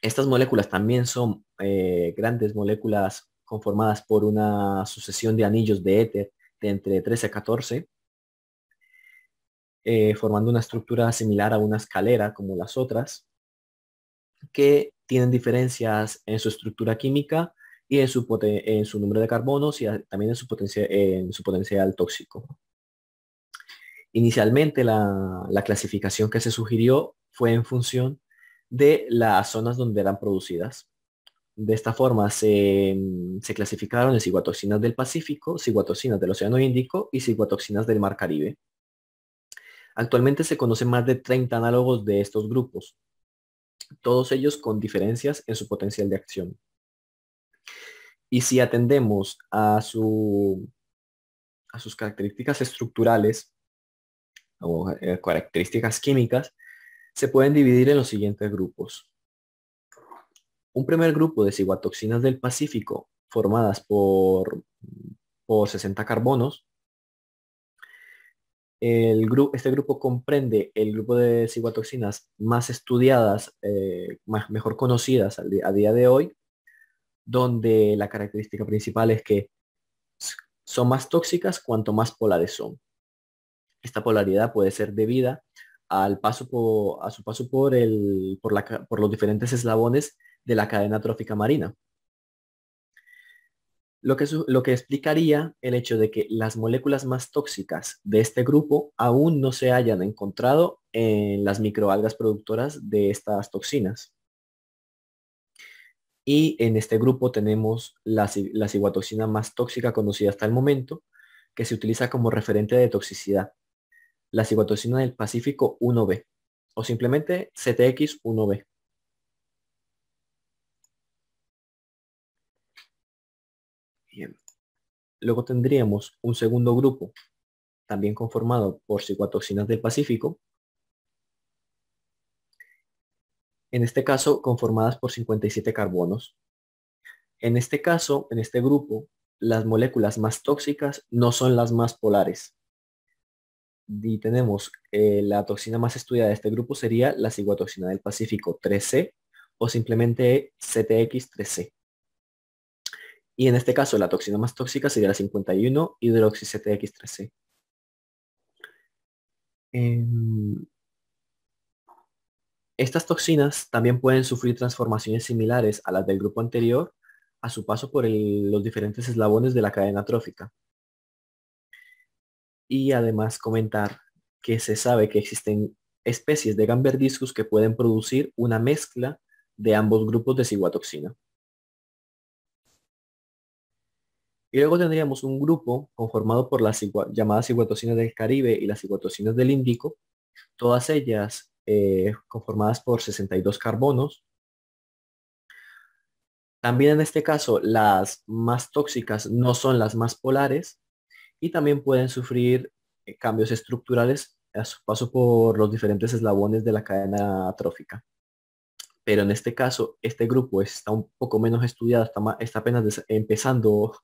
Estas moléculas también son grandes moléculas conformadas por una sucesión de anillos de éter de entre 13 a 14, formando una estructura similar a una escalera como las otras, que tienen diferencias en su estructura química y en su número de carbonos y también en su potencial tóxico. Inicialmente la clasificación que se sugirió fue en función de las zonas donde eran producidas. De esta forma se clasificaron en ciguatoxinas del Pacífico, ciguatoxinas del Océano Índico y ciguatoxinas del Mar Caribe. Actualmente se conocen más de 30 análogos de estos grupos, todos ellos con diferencias en su potencial de acción. Y si atendemos a sus características estructurales o características químicas, se pueden dividir en los siguientes grupos. Un primer grupo de ciguatoxinas del Pacífico formadas por 60 carbonos. Este grupo comprende el grupo de ciguatoxinas más estudiadas, mejor conocidas a día de hoy, donde la característica principal es que son más tóxicas cuanto más polares son. Esta polaridad puede ser debida a su paso por los diferentes eslabones de la cadena trófica marina. Lo que explicaría el hecho de que las moléculas más tóxicas de este grupo aún no se hayan encontrado en las microalgas productoras de estas toxinas. Y en este grupo tenemos la ciguatoxina más tóxica conocida hasta el momento, que se utiliza como referente de toxicidad, la ciguatoxina del Pacífico 1b, o simplemente CTX-1b. Bien. Luego tendríamos un segundo grupo, también conformado por ciguatoxinas del Pacífico, en este caso conformadas por 57 carbonos. En este caso, en este grupo, las moléculas más tóxicas no son las más polares. Y tenemos la toxina más estudiada de este grupo sería la ciguatoxina del Pacífico 3C o simplemente CTX3C. Y en este caso, la toxina más tóxica sería la 51 hidroxi-CTX3C. Estas toxinas también pueden sufrir transformaciones similares a las del grupo anterior a su paso por los diferentes eslabones de la cadena trófica. Y además comentar que se sabe que existen especies de Gamberdiscus que pueden producir una mezcla de ambos grupos de ciguatoxina. Y luego tendríamos un grupo conformado por las llamadas ciguatoxinas del Caribe y las ciguatoxinas del Índico, todas ellas conformadas por 62 carbonos. También en este caso las más tóxicas no son las más polares y también pueden sufrir cambios estructurales a su paso por los diferentes eslabones de la cadena trófica. Pero en este caso, este grupo está un poco menos estudiado, está apenas empezando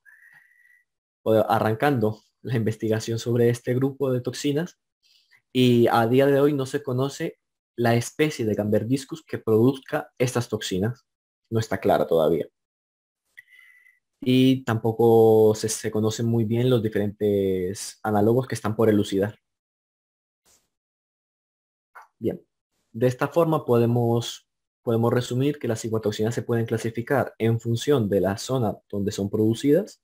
o arrancando la investigación sobre este grupo de toxinas y a día de hoy no se conoce la especie de Gamberdiscus que produzca estas toxinas. No está clara todavía. Y tampoco se conocen muy bien los diferentes análogos que están por elucidar. Bien, de esta forma podemos resumir que las ciguatoxinas se pueden clasificar en función de la zona donde son producidas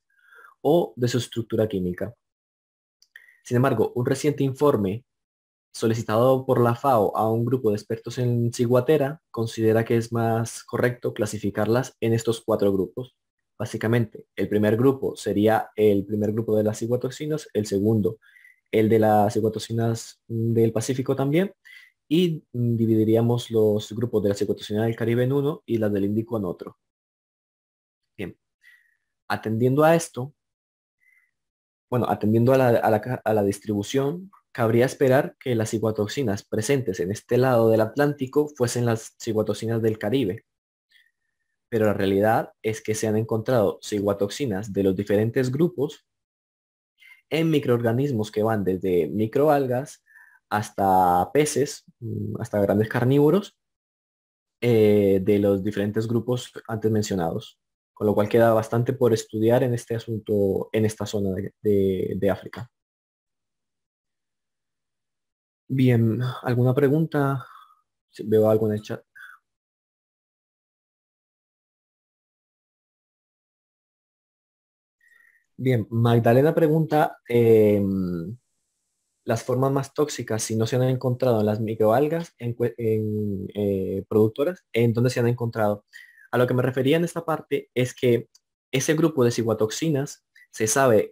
o de su estructura química. Sin embargo, un reciente informe solicitado por la FAO a un grupo de expertos en ciguatera considera que es más correcto clasificarlas en estos 4 grupos. Básicamente, el primer grupo sería el primer grupo de las ciguatoxinas, el segundo, el de las ciguatoxinas del Pacífico también, y dividiríamos los grupos de la ciguatoxina del Caribe en uno y las del Índico en otro. Bien, atendiendo a esto, bueno, atendiendo a la distribución, cabría esperar que las ciguatoxinas presentes en este lado del Atlántico fuesen las ciguatoxinas del Caribe. Pero la realidad es que se han encontrado ciguatoxinas de los diferentes grupos en microorganismos que van desde microalgas hasta peces, hasta grandes carnívoros, de los diferentes grupos antes mencionados. Con lo cual queda bastante por estudiar en este asunto, en esta zona de África. Bien, ¿alguna pregunta? Sí, veo algo en el chat. Bien, Magdalena pregunta, las formas más tóxicas, si no se han encontrado en las microalgas, productoras, ¿en dónde se han encontrado? A lo que me refería en esta parte es que ese grupo de ciguatoxinas se sabe,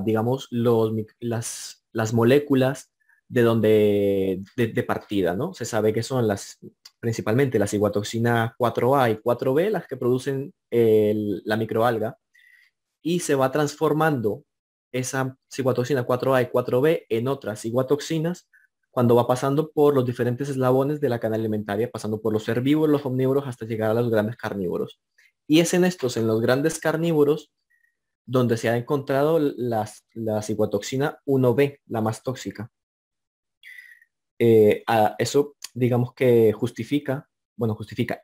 digamos, las moléculas de donde, de partida, ¿no? Se sabe que son principalmente la ciguatoxina 4A y 4B, las que producen la microalga, y se va transformando esa ciguatoxina 4A y 4B en otras ciguatoxinas cuando va pasando por los diferentes eslabones de la cadena alimentaria, pasando por los herbívoros, los omnívoros, hasta llegar a los grandes carnívoros. Y es en los grandes carnívoros, donde se ha encontrado la ciguatoxina 1B, la más tóxica. Eso, digamos que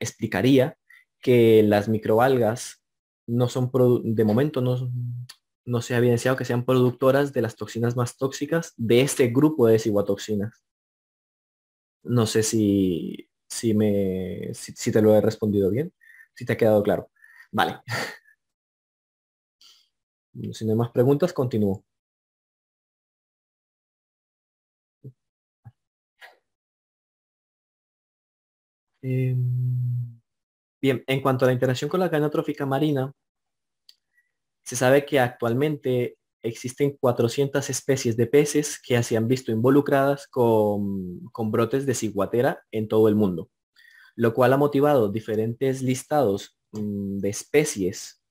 explicaría que las microalgas no son, de momento no se ha evidenciado que sean productoras de las toxinas más tóxicas de este grupo de ciguatoxinas. No sé si te lo he respondido bien, si te ha quedado claro. Vale. Si no hay más preguntas, continúo. Bien, en cuanto a la interacción con la cadena trófica marina, se sabe que actualmente existen 400 especies de peces que se han visto involucradas con brotes de ciguatera en todo el mundo, lo cual ha motivado diferentes listados de especies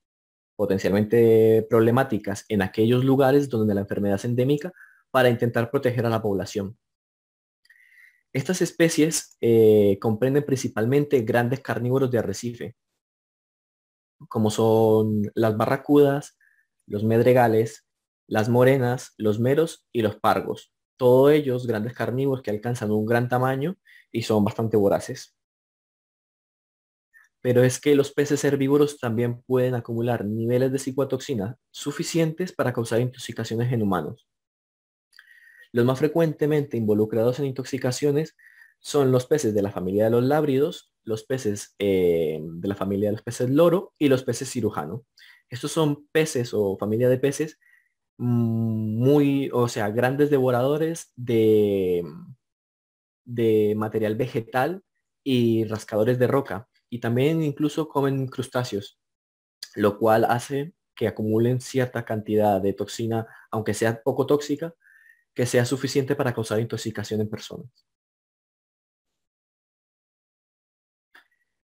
potencialmente problemáticas en aquellos lugares donde la enfermedad es endémica para intentar proteger a la población. Estas especies comprenden principalmente grandes carnívoros de arrecife, como son las barracudas, los medregales, las morenas, los meros y los pargos. Todos ellos grandes carnívoros que alcanzan un gran tamaño y son bastante voraces. Pero es que los peces herbívoros también pueden acumular niveles de ciguatoxina suficientes para causar intoxicaciones en humanos. Los más frecuentemente involucrados en intoxicaciones son los peces de la familia de los lábridos, los peces de la familia de los peces loro y los peces cirujano. Estos son peces o familia de peces grandes devoradores de material vegetal y rascadores de roca. Y también incluso comen crustáceos, lo cual hace que acumulen cierta cantidad de toxina, aunque sea poco tóxica, que sea suficiente para causar intoxicación en personas.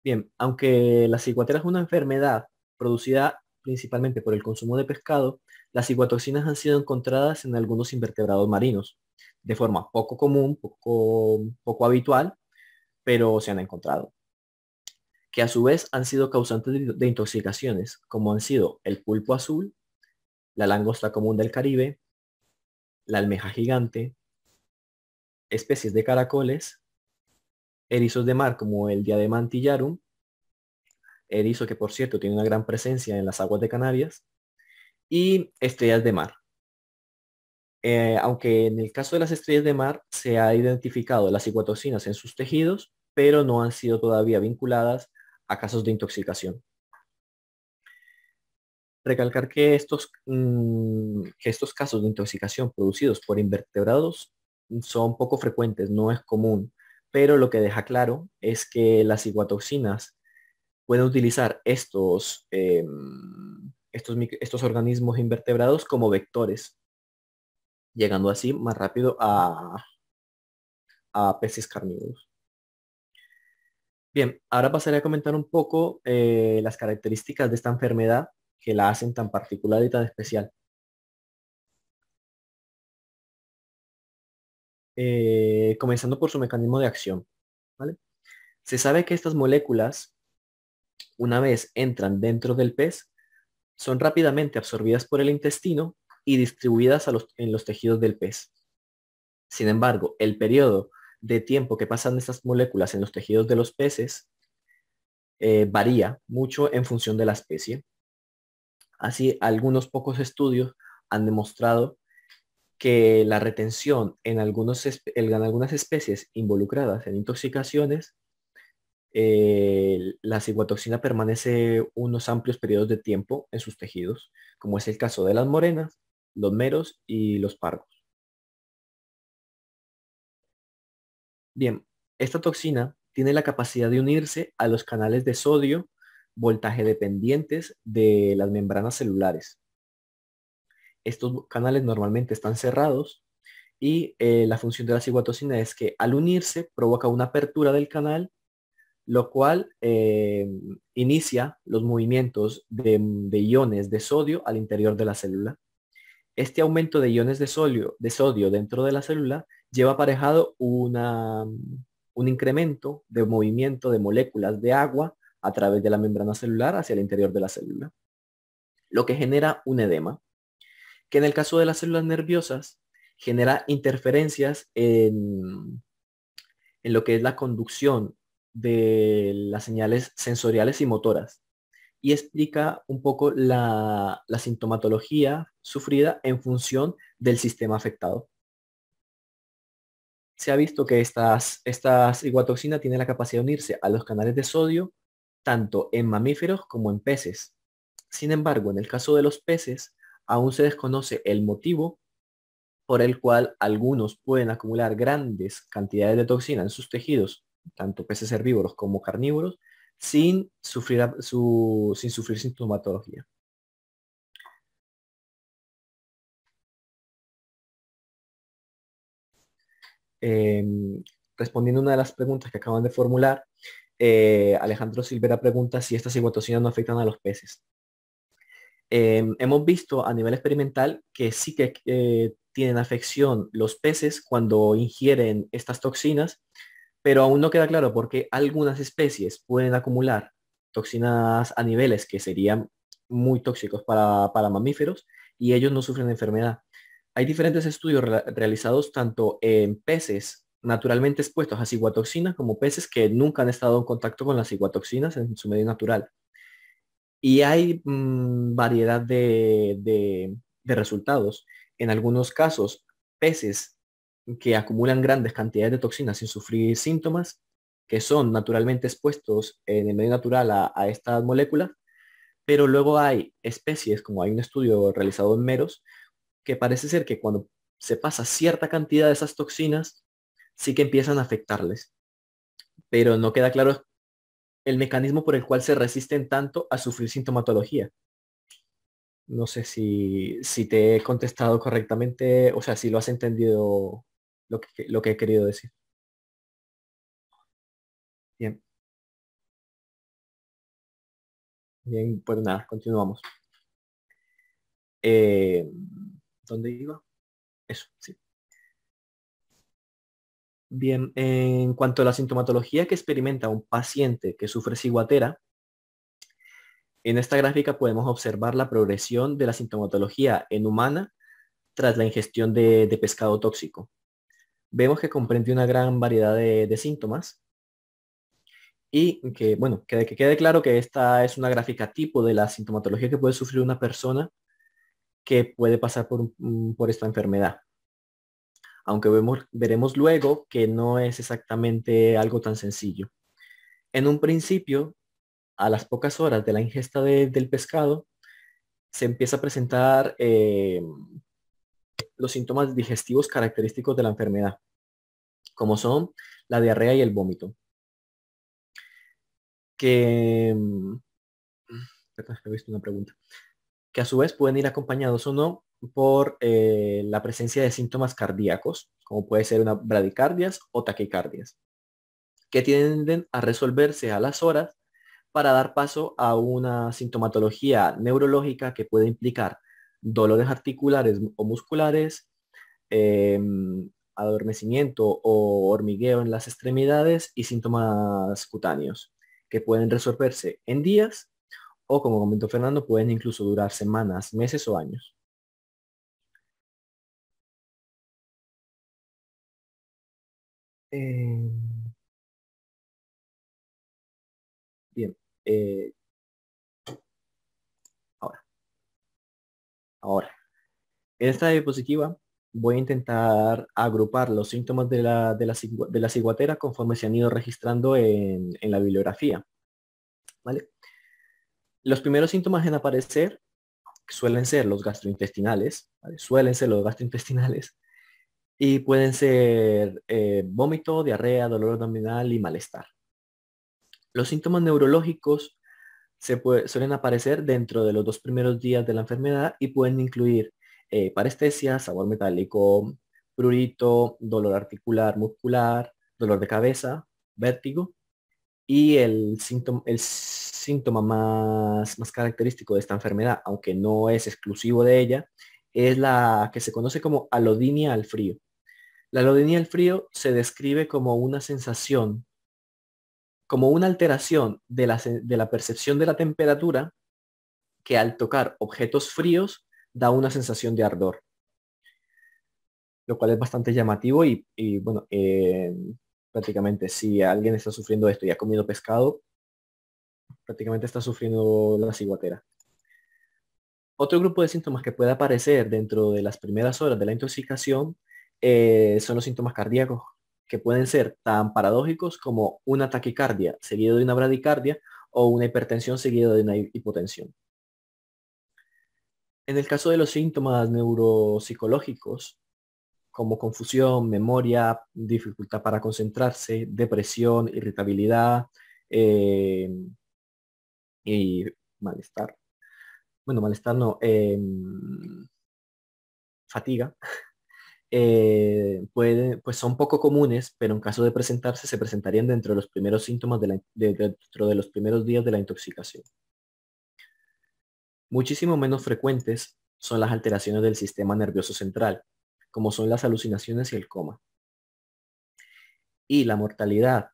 Bien, aunque la ciguatera es una enfermedad producida principalmente por el consumo de pescado, Las ciguatoxinas han sido encontradas en algunos invertebrados marinos, de forma poco común, poco habitual, pero se han encontrado, que a su vez han sido causantes de intoxicaciones, como han sido el pulpo azul, la langosta común del Caribe, la almeja gigante, especies de caracoles, erizos de mar como el Diadema antillarum, erizo que por cierto tiene una gran presencia en las aguas de Canarias, y estrellas de mar. Aunque en el caso de las estrellas de mar se ha identificado las ciguatoxinas en sus tejidos, pero no han sido todavía vinculadas a casos de intoxicación. Recalcar que estos casos de intoxicación producidos por invertebrados son poco frecuentes, no es común, pero lo que deja claro es que las ciguatoxinas pueden utilizar estos organismos invertebrados como vectores, llegando así más rápido a peces carnívoros. Bien, ahora pasaré a comentar un poco las características de esta enfermedad que la hacen tan particular y tan especial. Comenzando por su mecanismo de acción, ¿vale? Se sabe que estas moléculas, una vez entran dentro del pez, son rápidamente absorbidas por el intestino y distribuidas en los tejidos del pez. Sin embargo, el periodo de tiempo que pasan estas moléculas en los tejidos de los peces varía mucho en función de la especie. Así, algunos pocos estudios han demostrado que la retención en algunas especies involucradas en intoxicaciones, la ciguatoxina permanece unos amplios periodos de tiempo en sus tejidos, como es el caso de las morenas, los meros y los pargos. Bien, esta toxina tiene la capacidad de unirse a los canales de sodio voltaje dependientes de las membranas celulares. Estos canales normalmente están cerrados y la función de la ciguatosina es que al unirse provoca una apertura del canal, lo cual inicia los movimientos de iones de sodio al interior de la célula. Este aumento de iones de sodio dentro de la célula lleva aparejado un incremento de movimiento de moléculas de agua a través de la membrana celular hacia el interior de la célula, lo que genera un edema, que en el caso de las células nerviosas genera interferencias en lo que es la conducción de las señales sensoriales y motoras, y explica un poco la sintomatología sufrida en función del sistema afectado. Se ha visto que esta ciguatoxina tiene la capacidad de unirse a los canales de sodio tanto en mamíferos como en peces. Sin embargo, en el caso de los peces, aún se desconoce el motivo por el cual algunos pueden acumular grandes cantidades de toxina en sus tejidos, tanto peces herbívoros como carnívoros, sin sufrir sintomatología. Eh, Respondiendo a una de las preguntas que acaban de formular, Alejandro Silvera pregunta si estas ciguatoxinas no afectan a los peces. Hemos visto a nivel experimental que sí que tienen afección los peces cuando ingieren estas toxinas, pero aún no queda claro por qué algunas especies pueden acumular toxinas a niveles que serían muy tóxicos para mamíferos y ellos no sufren enfermedad. Hay diferentes estudios realizados tanto en peces naturalmente expuestos a ciguatoxinas como peces que nunca han estado en contacto con las ciguatoxinas en su medio natural. Y hay variedad de resultados. En algunos casos, peces que acumulan grandes cantidades de toxinas sin sufrir síntomas, que son naturalmente expuestos en el medio natural a estas moléculas, pero luego hay especies, como hay un estudio realizado en meros, que parece ser que cuando se pasa cierta cantidad de esas toxinas, sí que empiezan a afectarles, pero no queda claro el mecanismo por el cual se resisten tanto a sufrir sintomatología. No sé si te he contestado correctamente, o sea, si lo has entendido lo que he querido decir. Bien, bien, pues nada, continuamos. Eh, ¿Dónde iba? Eso, sí. Bien, en cuanto a la sintomatología que experimenta un paciente que sufre ciguatera, en esta gráfica podemos observar la progresión de la sintomatología en humana tras la ingestión de pescado tóxico. Vemos que comprende una gran variedad de síntomas y que, bueno, que quede claro que esta es una gráfica tipo de la sintomatología que puede sufrir una persona que puede pasar por esta enfermedad. Aunque veremos luego que no es exactamente algo tan sencillo. En un principio, a las pocas horas de la ingesta del pescado, se empieza a presentar los síntomas digestivos característicos de la enfermedad, como son la diarrea y el vómito, que, perdón, he visto una pregunta, que a su vez pueden ir acompañados o no por la presencia de síntomas cardíacos, como puede ser una bradicardias o taquicardias, que tienden a resolverse a las horas para dar paso a una sintomatología neurológica que puede implicar dolores articulares o musculares, adormecimiento o hormigueo en las extremidades y síntomas cutáneos, que pueden resolverse en días o, como comentó Fernando, pueden incluso durar semanas, meses o años. Eh, bien, eh, ahora, ahora, en esta diapositiva voy a intentar agrupar los síntomas de la ciguatera conforme se han ido registrando en la bibliografía. ¿Vale? Los primeros síntomas en aparecer suelen ser los gastrointestinales, ¿vale? Suelen ser los gastrointestinales y pueden ser vómito, diarrea, dolor abdominal y malestar. Los síntomas neurológicos suelen aparecer dentro de los 2 primeros días de la enfermedad y pueden incluir parestesia, sabor metálico, prurito, dolor articular, muscular, dolor de cabeza, vértigo. Y el síntoma más característico de esta enfermedad, aunque no es exclusivo de ella, es la que se conoce como alodinia al frío. La alodinia al frío se describe como una sensación, como una alteración de la percepción de la temperatura que al tocar objetos fríos da una sensación de ardor, lo cual es bastante llamativo y bueno, prácticamente si alguien está sufriendo esto y ha comido pescado, prácticamente está sufriendo la ciguatera. Otro grupo de síntomas que puede aparecer dentro de las primeras horas de la intoxicación son los síntomas cardíacos, que pueden ser tan paradójicos como una taquicardia seguido de una bradicardia o una hipertensión seguido de una hipotensión. En el caso de los síntomas neuropsicológicos, como confusión, memoria, dificultad para concentrarse, depresión, irritabilidad eh, y malestar. Bueno, malestar no, fatiga, pues son poco comunes, pero en caso de presentarse, se presentarían dentro de los primeros síntomas dentro de los primeros días de la intoxicación. Muchísimo menos frecuentes son las alteraciones del sistema nervioso central, como son las alucinaciones y el coma. Y la mortalidad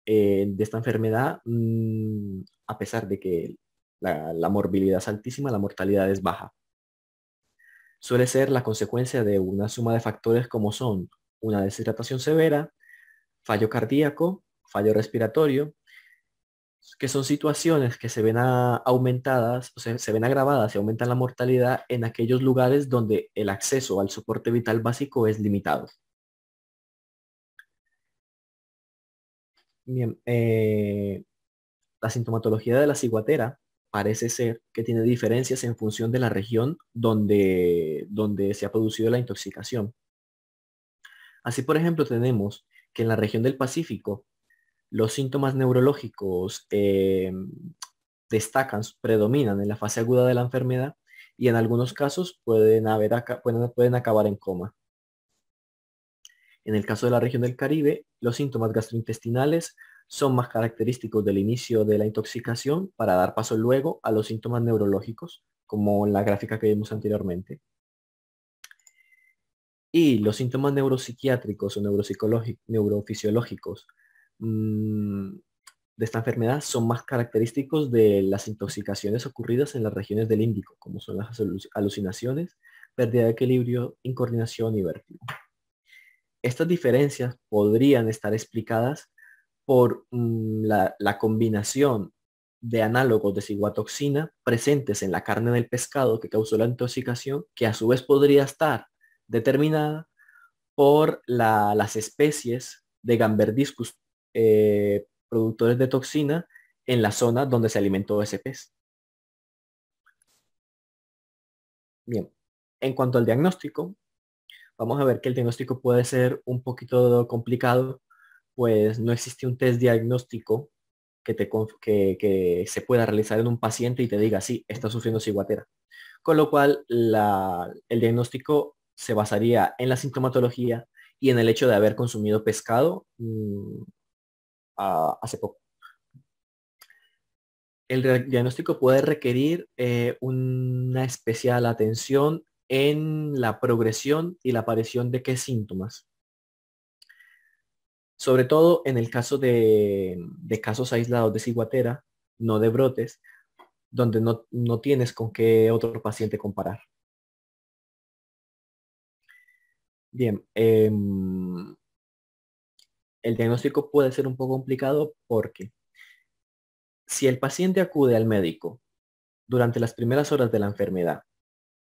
de esta enfermedad, a pesar de que la morbilidad es altísima, la mortalidad es baja. Suele ser la consecuencia de una suma de factores como son una deshidratación severa, fallo cardíaco, fallo respiratorio, que son situaciones que se ven aumentadas, o sea, se ven agravadas y aumentan la mortalidad en aquellos lugares donde el acceso al soporte vital básico es limitado. Bien, la sintomatología de la ciguatera parece ser que tiene diferencias en función de la región donde se ha producido la intoxicación. Así, por ejemplo, tenemos que en la región del Pacífico los síntomas neurológicos predominan en la fase aguda de la enfermedad y en algunos casos pueden acabar en coma. En el caso de la región del Caribe, los síntomas gastrointestinales son más característicos del inicio de la intoxicación para dar paso luego a los síntomas neurológicos, como en la gráfica que vimos anteriormente. Y los síntomas neuropsiquiátricos o neurofisiológicos mm, de esta enfermedad son más característicos de las intoxicaciones ocurridas en las regiones del Índico, como son las alucinaciones, pérdida de equilibrio, incoordinación y vértigo. Estas diferencias podrían estar explicadas por la combinación de análogos de ciguatoxina presentes en la carne del pescado que causó la intoxicación, que a su vez podría estar determinada por las especies de Gamberdiscus productores de toxina en la zona donde se alimentó ese pez. Bien, en cuanto al diagnóstico, vamos a ver que el diagnóstico puede ser un poquito complicado, pues no existe un test diagnóstico que se pueda realizar en un paciente y te diga, sí, está sufriendo ciguatera. Con lo cual, el diagnóstico se basaría en la sintomatología y en el hecho de haber consumido pescado hace poco. El diagnóstico puede requerir una especial atención en la progresión y la aparición de qué síntomas. Sobre todo en el caso de casos aislados de ciguatera, no de brotes, donde no tienes con qué otro paciente comparar. Bien, el diagnóstico puede ser un poco complicado porque si el paciente acude al médico durante las primeras horas de la enfermedad,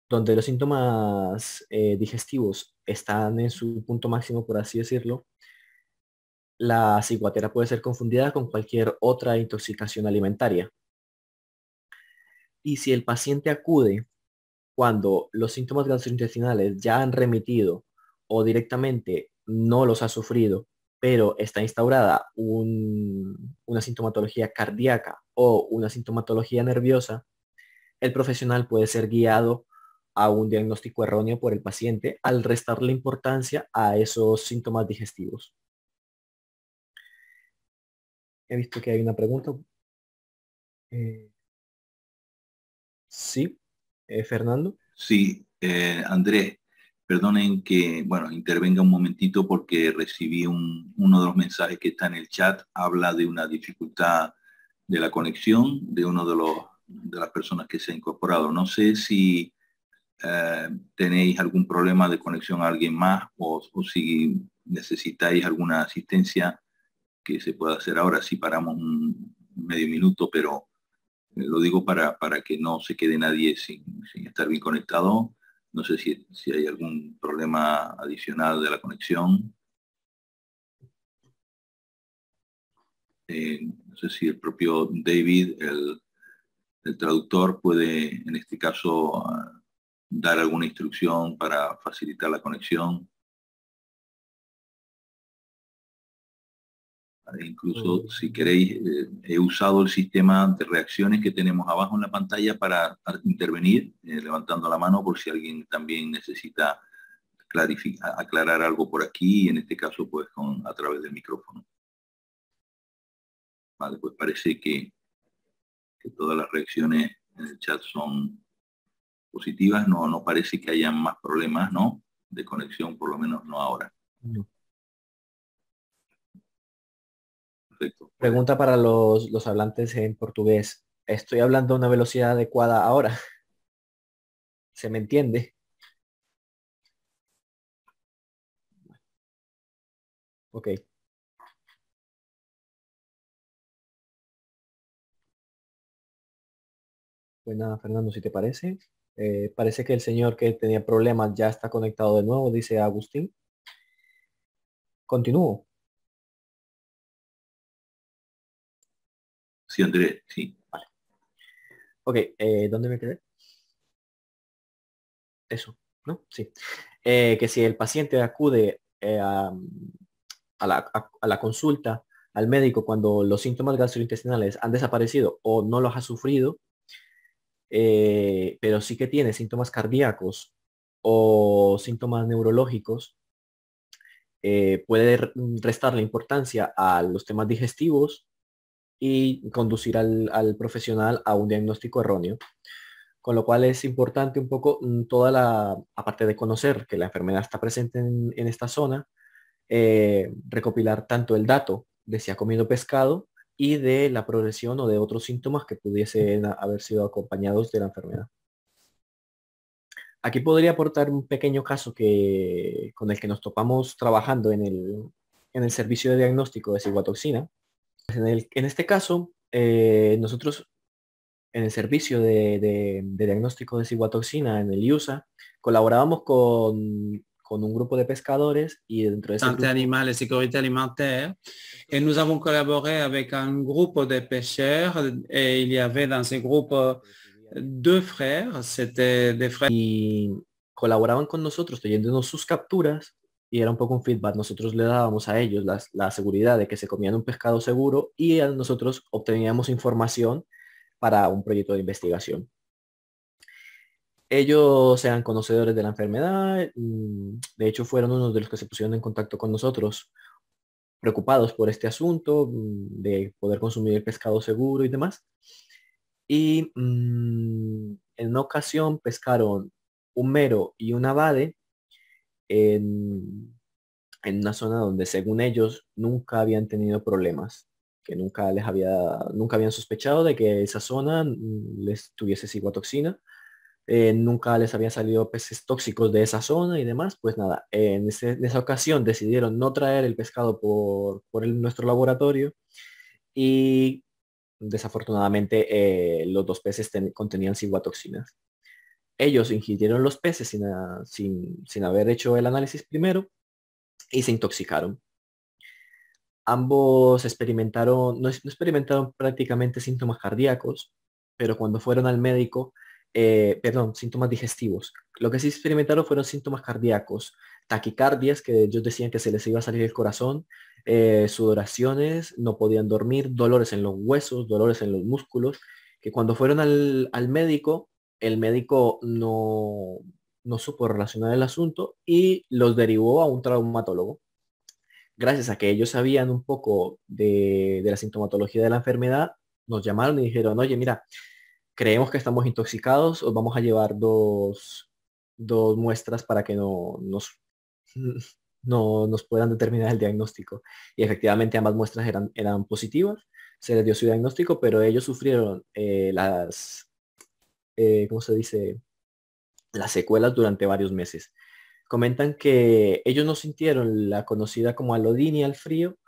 donde los síntomas digestivos están en su punto máximo, por así decirlo, la ciguatera puede ser confundida con cualquier otra intoxicación alimentaria. Y si el paciente acude cuando los síntomas gastrointestinales ya han remitido o directamente no los ha sufrido, pero está instaurada una sintomatología cardíaca o una sintomatología nerviosa, el profesional puede ser guiado a un diagnóstico erróneo por el paciente al restarle importancia a esos síntomas digestivos. He visto que hay una pregunta. Sí, Fernando. Sí, Andrés, perdonen que, bueno, intervenga un momentito porque recibí uno de los mensajes que está en el chat, habla de una dificultad de la conexión de uno de las personas que se ha incorporado. No sé si tenéis algún problema de conexión a alguien más o si necesitáis alguna asistencia que se pueda hacer ahora. Si paramos un medio minuto, pero lo digo para que no se quede nadie sin estar bien conectado. No sé si hay algún problema adicional de la conexión. No sé si el propio David, el traductor, puede en este caso dar alguna instrucción para facilitar la conexión. Incluso si queréis, he usado el sistema de reacciones que tenemos abajo en la pantalla para intervenir, levantando la mano por si alguien también necesita aclarar algo por aquí, y en este caso pues a través del micrófono. Vale, pues parece que todas las reacciones en el chat son positivas, no parece que haya más problemas, ¿no? De conexión, por lo menos no ahora. No. Perfecto. Pregunta para los hablantes en portugués. ¿Estoy hablando a una velocidad adecuada ahora? ¿Se me entiende? Ok. Pues nada, Fernando, si te parece. Parece que el señor que tenía problemas ya está conectado de nuevo, dice Agustín. Continúo. Sí, Andrés, sí. Vale. Ok, ¿dónde me quedé? Eso, ¿no? Sí. Que si el paciente acude a la consulta al médico cuando los síntomas gastrointestinales han desaparecido o no los ha sufrido, pero sí que tiene síntomas cardíacos o síntomas neurológicos, puede restarle importancia a los temas digestivos y conducir al profesional a un diagnóstico erróneo. con lo cual es importante un poco aparte de conocer que la enfermedad está presente en esta zona, recopilar tanto el dato de si ha comido pescado y de la progresión o de otros síntomas que pudiesen haber sido acompañados de la enfermedad. Aquí podría aportar un pequeño caso con el que nos topamos trabajando en el servicio de diagnóstico de ciguatoxina. En este caso, nosotros en el servicio de diagnóstico de ciguatoxina en el IUSA colaborábamos con un grupo de pescadores y dentro de ese Santé grupo... animale et sécurité alimentaire. Et nous avons collaboré avec un groupe de pêcheurs et il y avait dans ce groupe deux frères, c'était des frères. Y colaboraban con nosotros trayéndonos sus capturas y era un poco un feedback. Nosotros le dábamos a ellos la seguridad de que se comían un pescado seguro y a nosotros obteníamos información para un proyecto de investigación. Ellos eran conocedores de la enfermedad, de hecho fueron unos de los que se pusieron en contacto con nosotros, preocupados por este asunto de poder consumir el pescado seguro y demás. Y en una ocasión pescaron un mero y un abade en una zona donde según ellos nunca habían tenido problemas, que nunca habían sospechado de que esa zona les tuviese ciguatoxina. Nunca les habían salido peces tóxicos de esa zona y demás. Pues nada, en esa ocasión decidieron no traer el pescado por nuestro laboratorio y desafortunadamente los dos peces contenían ciguatoxinas. Ellos ingirieron los peces sin haber hecho el análisis primero y se intoxicaron. Ambos no experimentaron prácticamente síntomas cardíacos, pero cuando fueron al médico, síntomas digestivos. Lo que sí experimentaron fueron síntomas cardíacos, taquicardias, que ellos decían que se les iba a salir el corazón, sudoraciones, no podían dormir, dolores en los huesos, dolores en los músculos, que cuando fueron al médico, el médico no supo relacionar el asunto y los derivó a un traumatólogo. Gracias a que ellos sabían un poco de la sintomatología de la enfermedad, nos llamaron y dijeron, oye, mira, creemos que estamos intoxicados, os vamos a llevar dos muestras para que no nos puedan determinar el diagnóstico. Y efectivamente ambas muestras eran positivas, se les dio su diagnóstico, pero ellos sufrieron ¿cómo se dice? Las secuelas durante varios meses. Comentan que ellos no sintieron la conocida como alodinia al frío,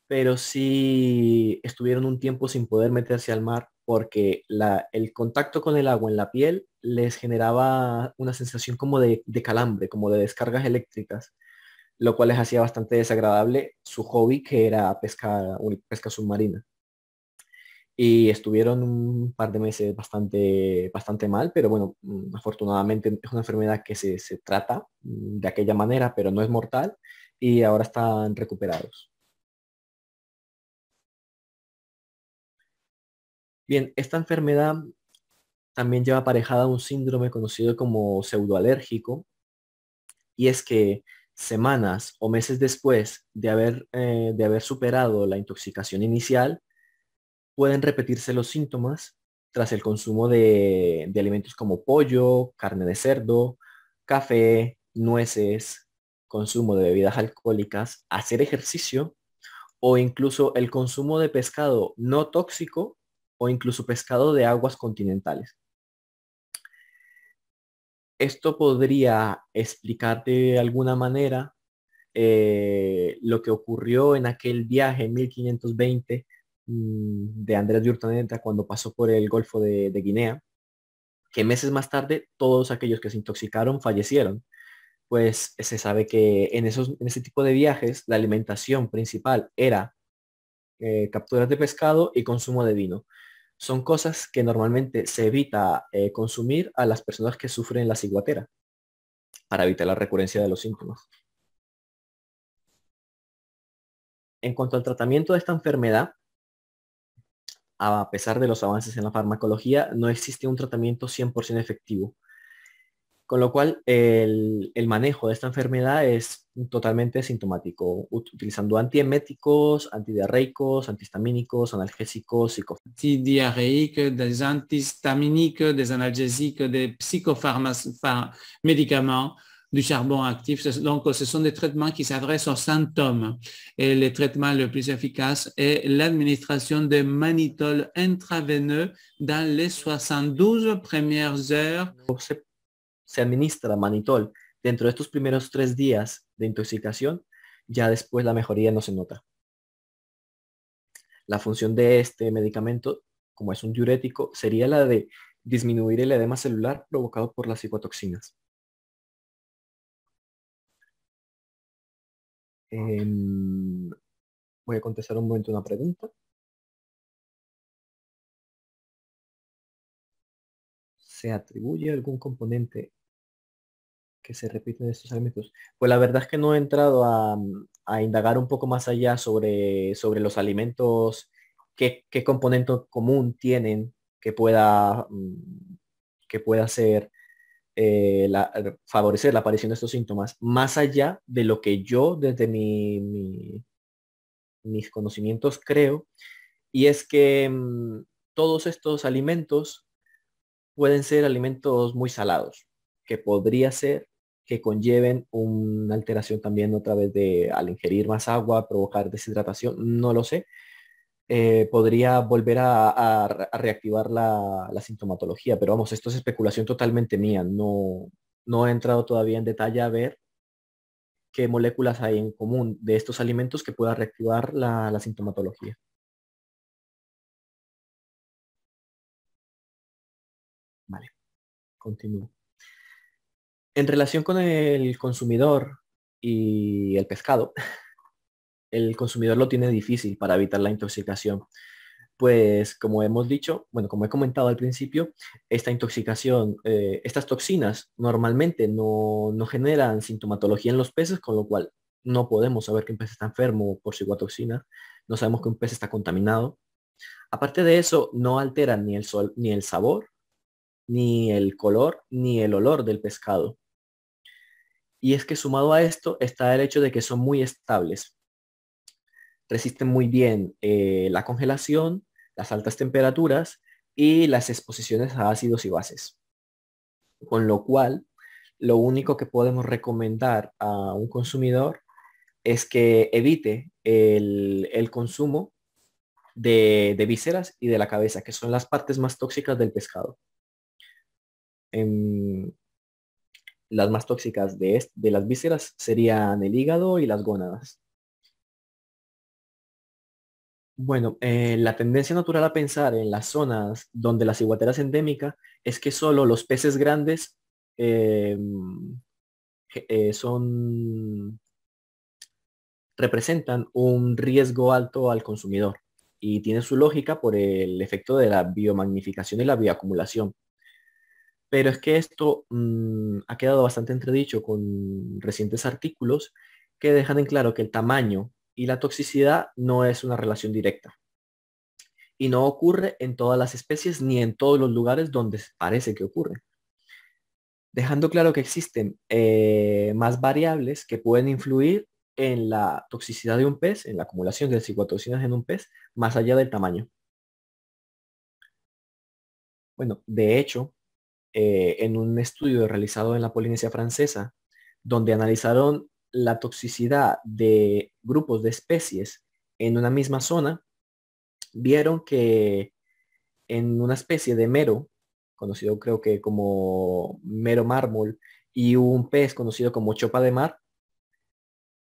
pero sí estuvieron un tiempo sin poder meterse al mar porque el contacto con el agua en la piel les generaba una sensación como de calambre, como de descargas eléctricas, lo cual les hacía bastante desagradable su hobby, que era pesca submarina. Y estuvieron un par de meses bastante mal, pero bueno, afortunadamente es una enfermedad que se trata de aquella manera, pero no es mortal y ahora están recuperados. Bien, esta enfermedad también lleva aparejada un síndrome conocido como pseudoalérgico, y es que semanas o meses después de haber superado la intoxicación inicial, pueden repetirse los síntomas tras el consumo de alimentos como pollo, carne de cerdo, café, nueces, consumo de bebidas alcohólicas, hacer ejercicio o incluso el consumo de pescado no tóxico o incluso pescado de aguas continentales. Esto podría explicar de alguna manera lo que ocurrió en aquel viaje en 1520 de Andrés de Urdaneta cuando pasó por el Golfo de Guinea, que meses más tarde todos aquellos que se intoxicaron fallecieron. Pues se sabe que en ese tipo de viajes la alimentación principal era capturas de pescado y consumo de vino. Son cosas que normalmente se evita consumir a las personas que sufren la ciguatera para evitar la recurrencia de los síntomas. En cuanto al tratamiento de esta enfermedad, a pesar de los avances en la farmacología, no existe un tratamiento 100% efectivo. Con lo cual, el manejo de esta enfermedad es totalmente sintomático, utilizando antieméticos, antidiarreicos, antihistamínicos, analgésicos, Antidiarrhéiques, des antihistaminiques, des analgésiques, des médicaments, du charbon actif. Donc, ce sont des traitements qui s'adressent aux symptômes. Et le traitement le plus efficace est l'administration de mannitol intraveineux dans les 72 premières heures. Se administra mannitol dentro de estos primeros 3 días de intoxicación, ya después la mejoría no se nota. La función de este medicamento, como es un diurético, sería la de disminuir el edema celular provocado por las cicuatoxinas. Voy a contestar un momento una pregunta. ¿Se atribuye algún componente que se repite en estos alimentos? Pues la verdad es que no he entrado a indagar un poco más allá sobre los alimentos, qué componente común tienen que pueda ser favorecer la aparición de estos síntomas, más allá de lo que yo desde mis conocimientos creo, y es que todos estos alimentos pueden ser alimentos muy salados, que podría ser que conlleven una alteración también otra vez al ingerir más agua, provocar deshidratación, no lo sé. Podría volver a reactivar la sintomatología, pero vamos, esto es especulación totalmente mía, no he entrado todavía en detalle a ver qué moléculas hay en común de estos alimentos que pueda reactivar la sintomatología. Vale, continúo. En relación con el consumidor y el pescado, el consumidor lo tiene difícil para evitar la intoxicación. Pues como hemos dicho, bueno, como he comentado al principio, esta intoxicación, estas toxinas normalmente no generan sintomatología en los peces, con lo cual no podemos saber que un pez está enfermo por ciguatoxina, no sabemos que un pez está contaminado. Aparte de eso, no alteran ni el sabor, ni el color, ni el olor del pescado. Y es que sumado a esto está el hecho de que son muy estables. Resisten muy bien la congelación, las altas temperaturas y las exposiciones a ácidos y bases. Con lo cual, lo único que podemos recomendar a un consumidor es que evite el consumo de vísceras y de la cabeza, que son las partes más tóxicas del pescado. Las más tóxicas de las vísceras serían el hígado y las gónadas. Bueno, la tendencia natural a pensar en las zonas donde la ciguatera es endémica es que solo los peces grandes representan un riesgo alto al consumidor y tiene su lógica por el efecto de la biomagnificación y la bioacumulación. Pero es que esto ha quedado bastante entredicho con recientes artículos que dejan en claro que el tamaño y la toxicidad no es una relación directa. Y no ocurre en todas las especies ni en todos los lugares donde parece que ocurre. Dejando claro que existen más variables que pueden influir en la toxicidad de un pez, en la acumulación de ciguatoxinas en un pez, más allá del tamaño. Bueno, de hecho, en un estudio realizado en la Polinesia Francesa, donde analizaron la toxicidad de grupos de especies en una misma zona, vieron que en una especie de mero, conocido creo que como mero mármol, y un pez conocido como chopa de mar,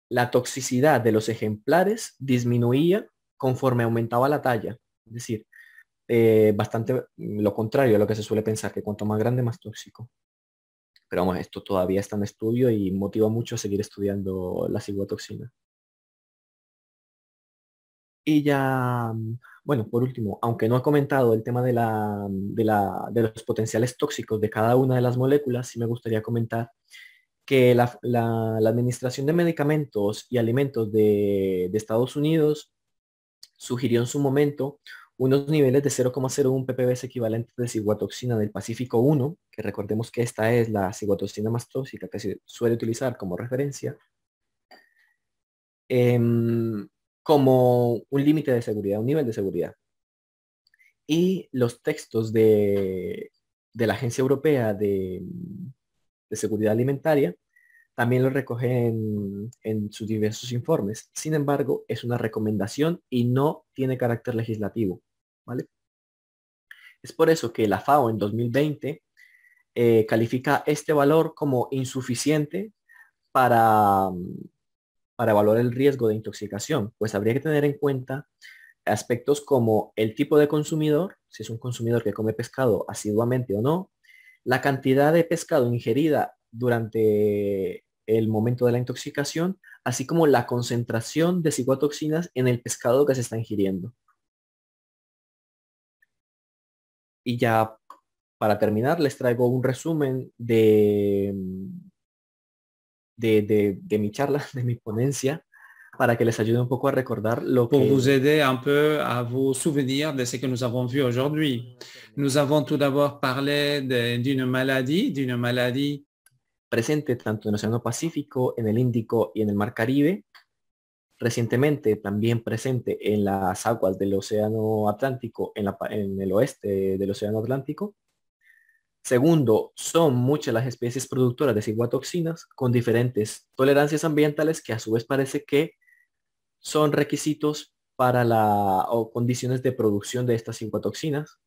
la toxicidad de los ejemplares disminuía conforme aumentaba la talla. Es decir, bastante lo contrario a lo que se suele pensar, que cuanto más grande, más tóxico. Pero vamos, esto todavía está en estudio y motiva mucho a seguir estudiando la ciguatoxina. Y ya, bueno, por último, aunque no he comentado el tema de los potenciales tóxicos de cada una de las moléculas, sí me gustaría comentar que la Administración de Medicamentos y Alimentos de Estados Unidos sugirió en su momento unos niveles de 0,01 ppb equivalentes de ciguatoxina del Pacífico 1, que recordemos que esta es la ciguatoxina más tóxica que se suele utilizar como referencia, como un límite de seguridad, un nivel de seguridad. Y los textos de la Agencia Europea de Seguridad Alimentaria también lo recogen en sus diversos informes. Sin embargo, es una recomendación y no tiene carácter legislativo, ¿vale? Es por eso que la FAO en 2020 califica este valor como insuficiente para, para evaluar el riesgo de intoxicación, pues habría que tener en cuenta aspectos como el tipo de consumidor, si es un consumidor que come pescado asiduamente o no, la cantidad de pescado ingerida durante el momento de la intoxicación, así como la concentración de ciguatoxinas en el pescado que se está ingiriendo. Y ya para terminar, les traigo un resumen de mi charla, de mi ponencia, para que les ayude un poco a recordar lo Pour vous que... aider un peu à vous souvenir de ce que nous avons vu aujourd'hui. Nous avons tout d'abord parlé d'une maladie presente tanto en el Océano Pacífico, en el Índico y en el Mar Caribe. Recientemente también presente en las aguas del Océano Atlántico, en el oeste del Océano Atlántico. Segundo, son muchas las especies productoras de ciguatoxinas con diferentes tolerancias ambientales que a su vez parece que son requisitos para o condiciones de producción de estas ciguatoxinas.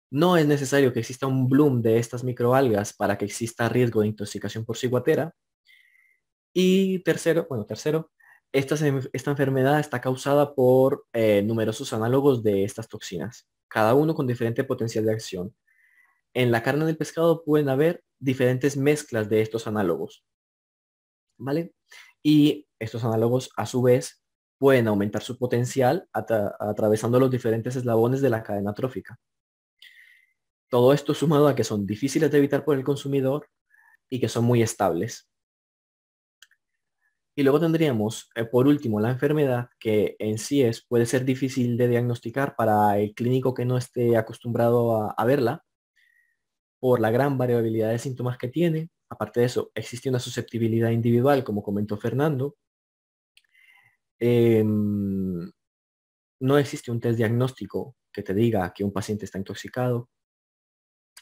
No es necesario que exista un bloom de estas microalgas para que exista riesgo de intoxicación por ciguatera. Y tercero, esta enfermedad está causada por numerosos análogos de estas toxinas, cada uno con diferente potencial de acción. En la carne del pescado pueden haber diferentes mezclas de estos análogos, ¿vale? Y estos análogos, a su vez, pueden aumentar su potencial atravesando los diferentes eslabones de la cadena trófica. Todo esto sumado a que son difíciles de evitar por el consumidor y que son muy estables. Y luego tendríamos, por último, la enfermedad, que en sí puede ser difícil de diagnosticar para el clínico que no esté acostumbrado a verla, por la gran variabilidad de síntomas que tiene. Aparte de eso, existe una susceptibilidad individual, como comentó Fernando. No existe un test diagnóstico que te diga que un paciente está intoxicado.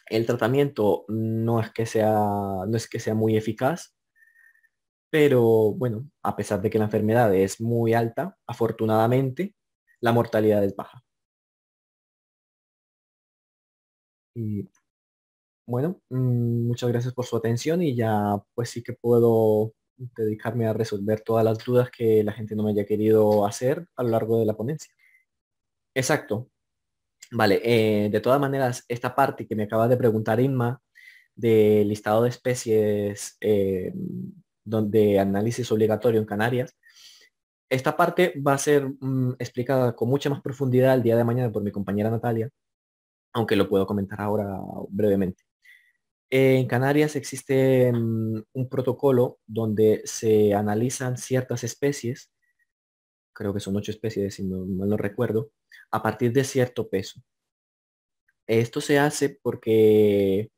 El tratamiento no es que sea muy eficaz, pero bueno, a pesar de que la enfermedad es muy alta, afortunadamente, la mortalidad es baja. Y bueno, muchas gracias por su atención y ya pues sí que puedo dedicarme a resolver todas las dudas que la gente no me haya querido hacer a lo largo de la ponencia. Exacto. Vale, de todas maneras, esta parte que me acaba de preguntar Inma del listado de especies donde análisis obligatorio en Canarias, esta parte va a ser explicada con mucha más profundidad el día de mañana por mi compañera Natalia, aunque lo puedo comentar ahora brevemente. En Canarias existe un protocolo donde se analizan ciertas especies, creo que son 8 especies, si no mal no recuerdo, a partir de cierto peso. Esto se hace porque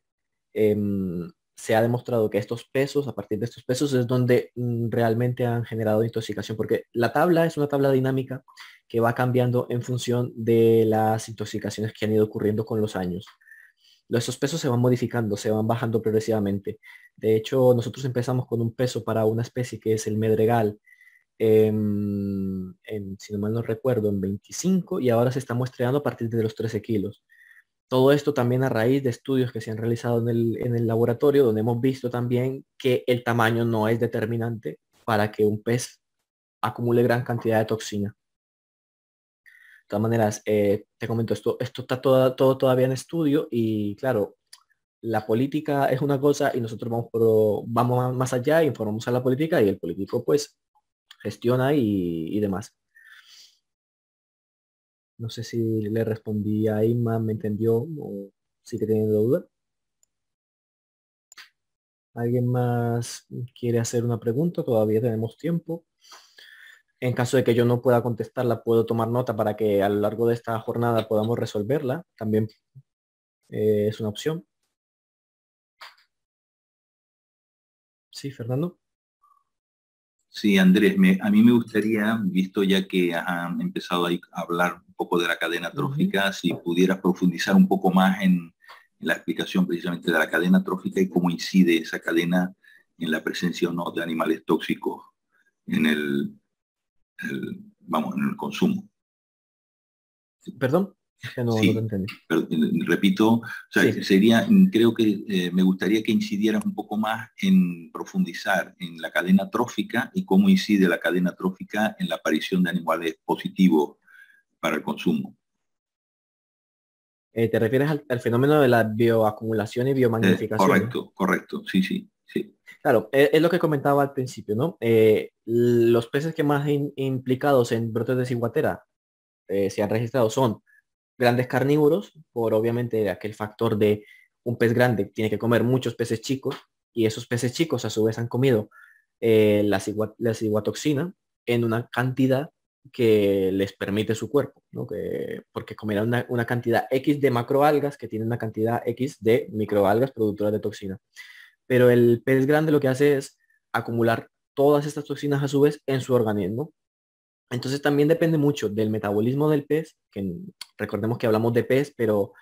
se ha demostrado que estos pesos, a partir de estos pesos, es donde realmente han generado intoxicación, porque la tabla es una tabla dinámica que va cambiando en función de las intoxicaciones que han ido ocurriendo con los años. Estos pesos se van modificando, se van bajando progresivamente. De hecho, nosotros empezamos con un peso para una especie que es el medregal, si no mal no recuerdo, en 25 y ahora se está muestreando a partir de los 13 kilos. Todo esto también a raíz de estudios que se han realizado en el laboratorio, donde hemos visto también que el tamaño no es determinante para que un pez acumule gran cantidad de toxina. De todas maneras, te comento, esto está todo todavía en estudio y claro, la política es una cosa y nosotros vamos más allá, informamos a la política y el político pues gestiona y demás. No sé si le respondí a Inma, me entendió o sigue teniendo duda. ¿Alguien más quiere hacer una pregunta? Todavía tenemos tiempo. En caso de que yo no pueda contestarla, puedo tomar nota para que a lo largo de esta jornada podamos resolverla. También es una opción. Sí, Fernando. Sí, Andrés, a mí me gustaría, visto ya que han empezado ahí a hablar un poco de la cadena Ujú. trófica, si pudieras profundizar un poco más en la explicación precisamente de la cadena trófica y cómo incide esa cadena en la presencia o no de animales tóxicos en vamos, en el consumo. Perdón, es que no te Sí, entendí. pero, repito, o sea, Sí, creo que me gustaría que incidieras un poco más en profundizar en la cadena trófica y cómo incide la cadena trófica en la aparición de animales positivos para el consumo. ¿te refieres al fenómeno de la bioacumulación y biomagnificación? Correcto, correcto, sí, sí, sí. Claro, es lo que comentaba al principio, ¿no? Los peces que más implicados en brotes de ciguatera se han registrado son grandes carnívoros, por obviamente aquel factor de un pez grande tiene que comer muchos peces chicos, y esos peces chicos a su vez han comido la ciguatoxina en una cantidad que les permite su cuerpo, ¿no? Porque comerán una cantidad X de macroalgas que tienen una cantidad X de microalgas productoras de toxina. Pero el pez grande lo que hace es acumular todas estas toxinas a su vez en su organismo. Entonces también depende mucho del metabolismo del pez, que recordemos que hablamos de pez, pero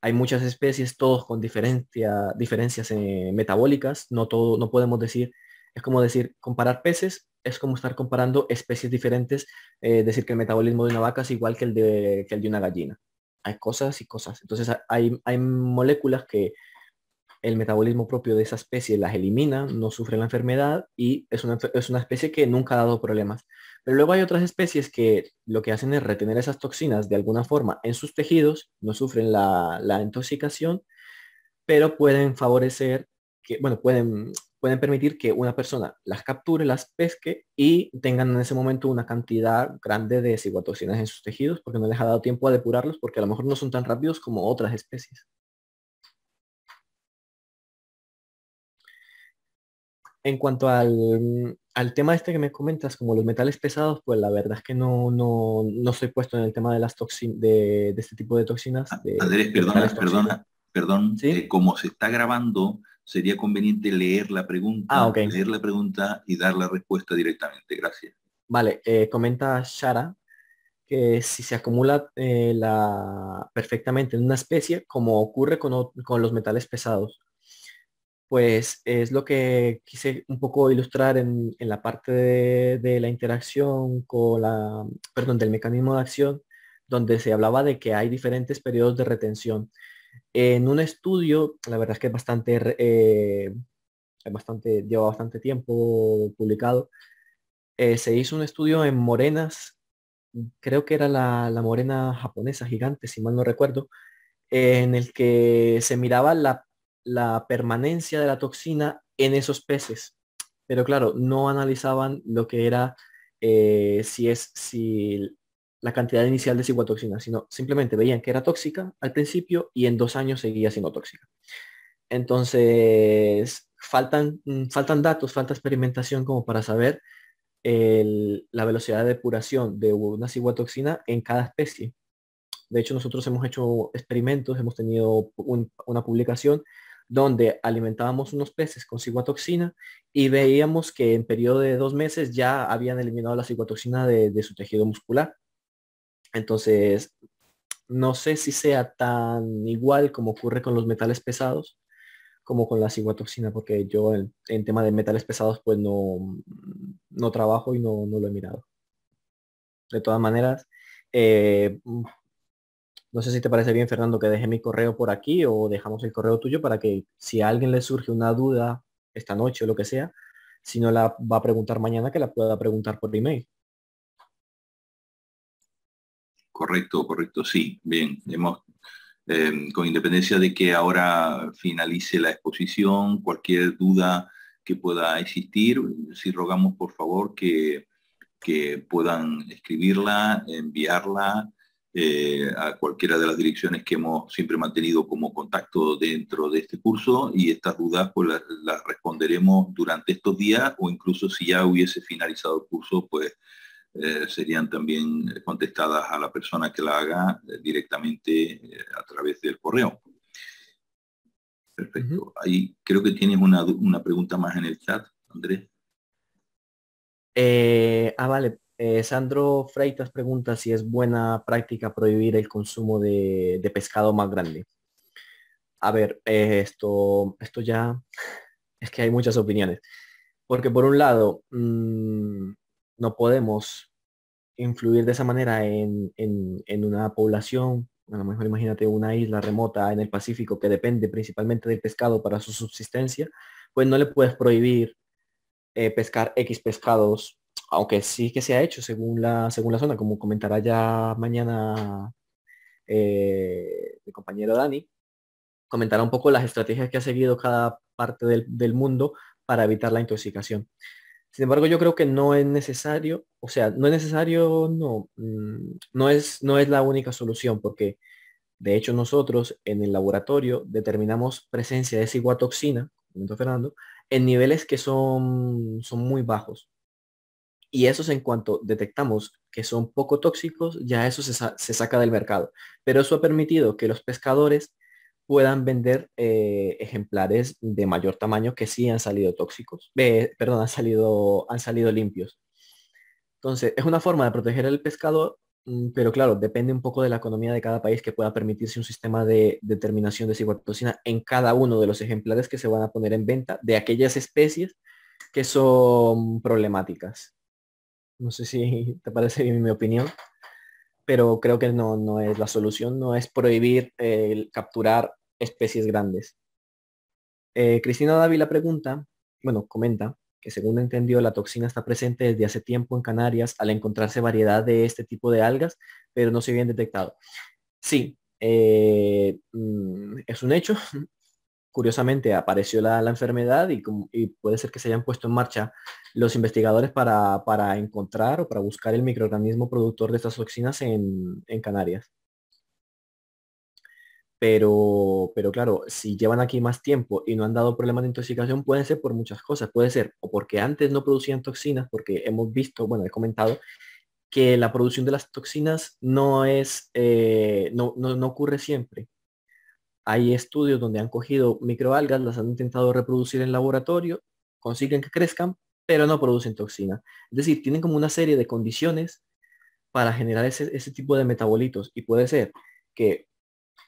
hay muchas especies, todos con diferencias metabólicas. No todo, no podemos decir, es como decir, comparar peces es como estar comparando especies diferentes, decir que el metabolismo de una vaca es igual que el de una gallina. Hay cosas y cosas. Entonces hay moléculas que el metabolismo propio de esa especie las elimina, no sufre la enfermedad y es una especie que nunca ha dado problemas. Pero luego hay otras especies que lo que hacen es retener esas toxinas de alguna forma en sus tejidos, no sufren la intoxicación, pero pueden favorecer que, bueno, pueden permitir que una persona las capture, las pesque y tengan en ese momento una cantidad grande de ciguatoxinas en sus tejidos porque no les ha dado tiempo a depurarlos porque a lo mejor no son tan rápidos como otras especies. En cuanto al tema este que me comentas, como los metales pesados, pues la verdad es que no estoy puesto en el tema de las de este tipo de toxinas, Andrés, de metales perdona, tóxicos. perdón, ¿Sí? como se está grabando, sería conveniente Ah, ok. leer la pregunta y dar la respuesta directamente. Gracias. Vale, comenta Shara que si se acumula perfectamente en una especie, como ocurre con los metales pesados, pues es lo que quise un poco ilustrar en la parte de la interacción perdón, del mecanismo de acción, donde se hablaba de que hay diferentes periodos de retención. En un estudio, la verdad es que lleva bastante tiempo publicado, se hizo un estudio en morenas, creo que era la morena japonesa gigante, si mal no recuerdo, en el que se miraba la permanencia de la toxina en esos peces. Pero claro, no analizaban lo que era si la cantidad inicial de ciguatoxina, sino simplemente veían que era tóxica al principio y en 2 años seguía siendo tóxica. Entonces, faltan datos, falta experimentación como para saber la velocidad de depuración de una ciguatoxina en cada especie. De hecho, nosotros hemos hecho experimentos, hemos tenido una publicación donde alimentábamos unos peces con ciguatoxina y veíamos que en periodo de 2 meses ya habían eliminado la ciguatoxina de su tejido muscular. Entonces, no sé si sea tan igual como ocurre con los metales pesados como con la ciguatoxina, porque yo en tema de metales pesados pues no trabajo y no lo he mirado. De todas maneras, eh, no sé si te parece bien, Fernando, que deje mi correo por aquí o dejamos el correo tuyo para que si a alguien le surge una duda esta noche o lo que sea, si no la va a preguntar mañana, que la pueda preguntar por email. Correcto, correcto, sí. Bien, con independencia de que ahora finalice la exposición, cualquier duda que pueda existir, si rogamos por favor que puedan escribirla, enviarla a cualquiera de las direcciones que hemos siempre mantenido como contacto dentro de este curso y estas dudas pues las responderemos durante estos días o incluso si ya hubiese finalizado el curso, pues serían también contestadas a la persona que la haga directamente a través del correo. Perfecto. Ahí creo que tienes una pregunta más en el chat, Andrés. Vale. Sandro Freitas pregunta si es buena práctica prohibir el consumo de pescado más grande. A ver, esto ya es que hay muchas opiniones. Porque por un lado, no podemos influir de esa manera en una población. A lo mejor imagínate una isla remota en el Pacífico que depende principalmente del pescado para su subsistencia, pues no le puedes prohibir pescar X pescados, aunque sí que se ha hecho según la zona, como comentará ya mañana mi compañero Dani, comentará un poco las estrategias que ha seguido cada parte del mundo para evitar la intoxicación. Sin embargo, yo creo que no es necesario, o sea, no es necesario, no, no es la única solución, porque de hecho nosotros en el laboratorio determinamos presencia de ciguatoxina, comentó Fernando, en niveles que son muy bajos. Y esos en cuanto detectamos que son poco tóxicos, ya eso se saca del mercado. Pero eso ha permitido que los pescadores puedan vender ejemplares de mayor tamaño que sí han salido tóxicos. Perdón, han salido limpios. Entonces, es una forma de proteger el pescado, pero claro, depende un poco de la economía de cada país que pueda permitirse un sistema de determinación de ciguatoxina en cada uno de los ejemplares que se van a poner en venta de aquellas especies que son problemáticas. No sé si te parece bien mi opinión, pero creo que no es la solución, no es prohibir el capturar especies grandes. Cristina Dávila pregunta, bueno, comenta que según entendió la toxina está presente desde hace tiempo en Canarias al encontrarse variedad de este tipo de algas, pero no se habían detectado. Sí, es un hecho. Curiosamente apareció la enfermedad y puede ser que se hayan puesto en marcha los investigadores para encontrar o para buscar el microorganismo productor de estas toxinas en Canarias. Pero claro, si llevan aquí más tiempo y no han dado problemas de intoxicación, pueden ser por muchas cosas. Puede ser o porque antes no producían toxinas, porque hemos visto, bueno, he comentado que la producción de las toxinas no es, no ocurre siempre. Hay estudios donde han cogido microalgas, las han intentado reproducir en laboratorio, consiguen que crezcan, pero no producen toxina. Es decir, tienen como una serie de condiciones para generar ese tipo de metabolitos. Y puede ser que,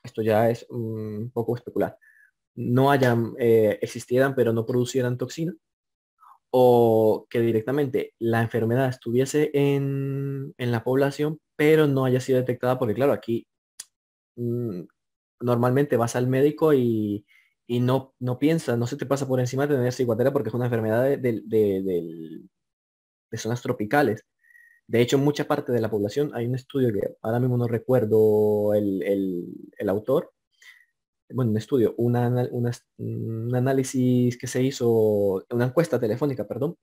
esto ya es un poco especular, no hayan, existieran, pero no producieran toxina, o que directamente la enfermedad estuviese en la población, pero no haya sido detectada, porque claro, aquí mm, normalmente vas al médico y no piensas, no se te pasa por encima de tener ciguatera porque es una enfermedad de zonas tropicales. De hecho, en mucha parte de la población hay un estudio que ahora mismo no recuerdo el autor. Bueno, un estudio, un análisis que se hizo, una encuesta telefónica, perdón,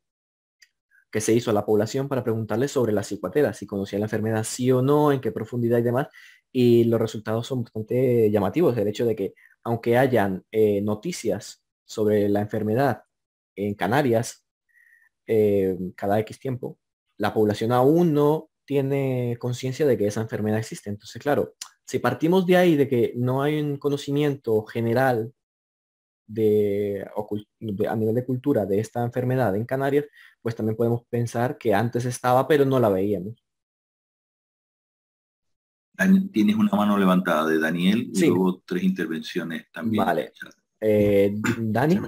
que se hizo a la población para preguntarles sobre la ciguatera, si conocía la enfermedad sí o no, en qué profundidad y demás, y los resultados son bastante llamativos. El hecho de que, aunque hayan noticias sobre la enfermedad en Canarias cada X tiempo, la población aún no tiene conciencia de que esa enfermedad existe. Entonces, claro, si partimos de ahí, de que no hay un conocimiento general a nivel de cultura de esta enfermedad en Canarias, pues también podemos pensar que antes estaba, pero no la veíamos. Tienes una mano levantada de Daniel y Sí, luego 3 intervenciones también. vale. Dani.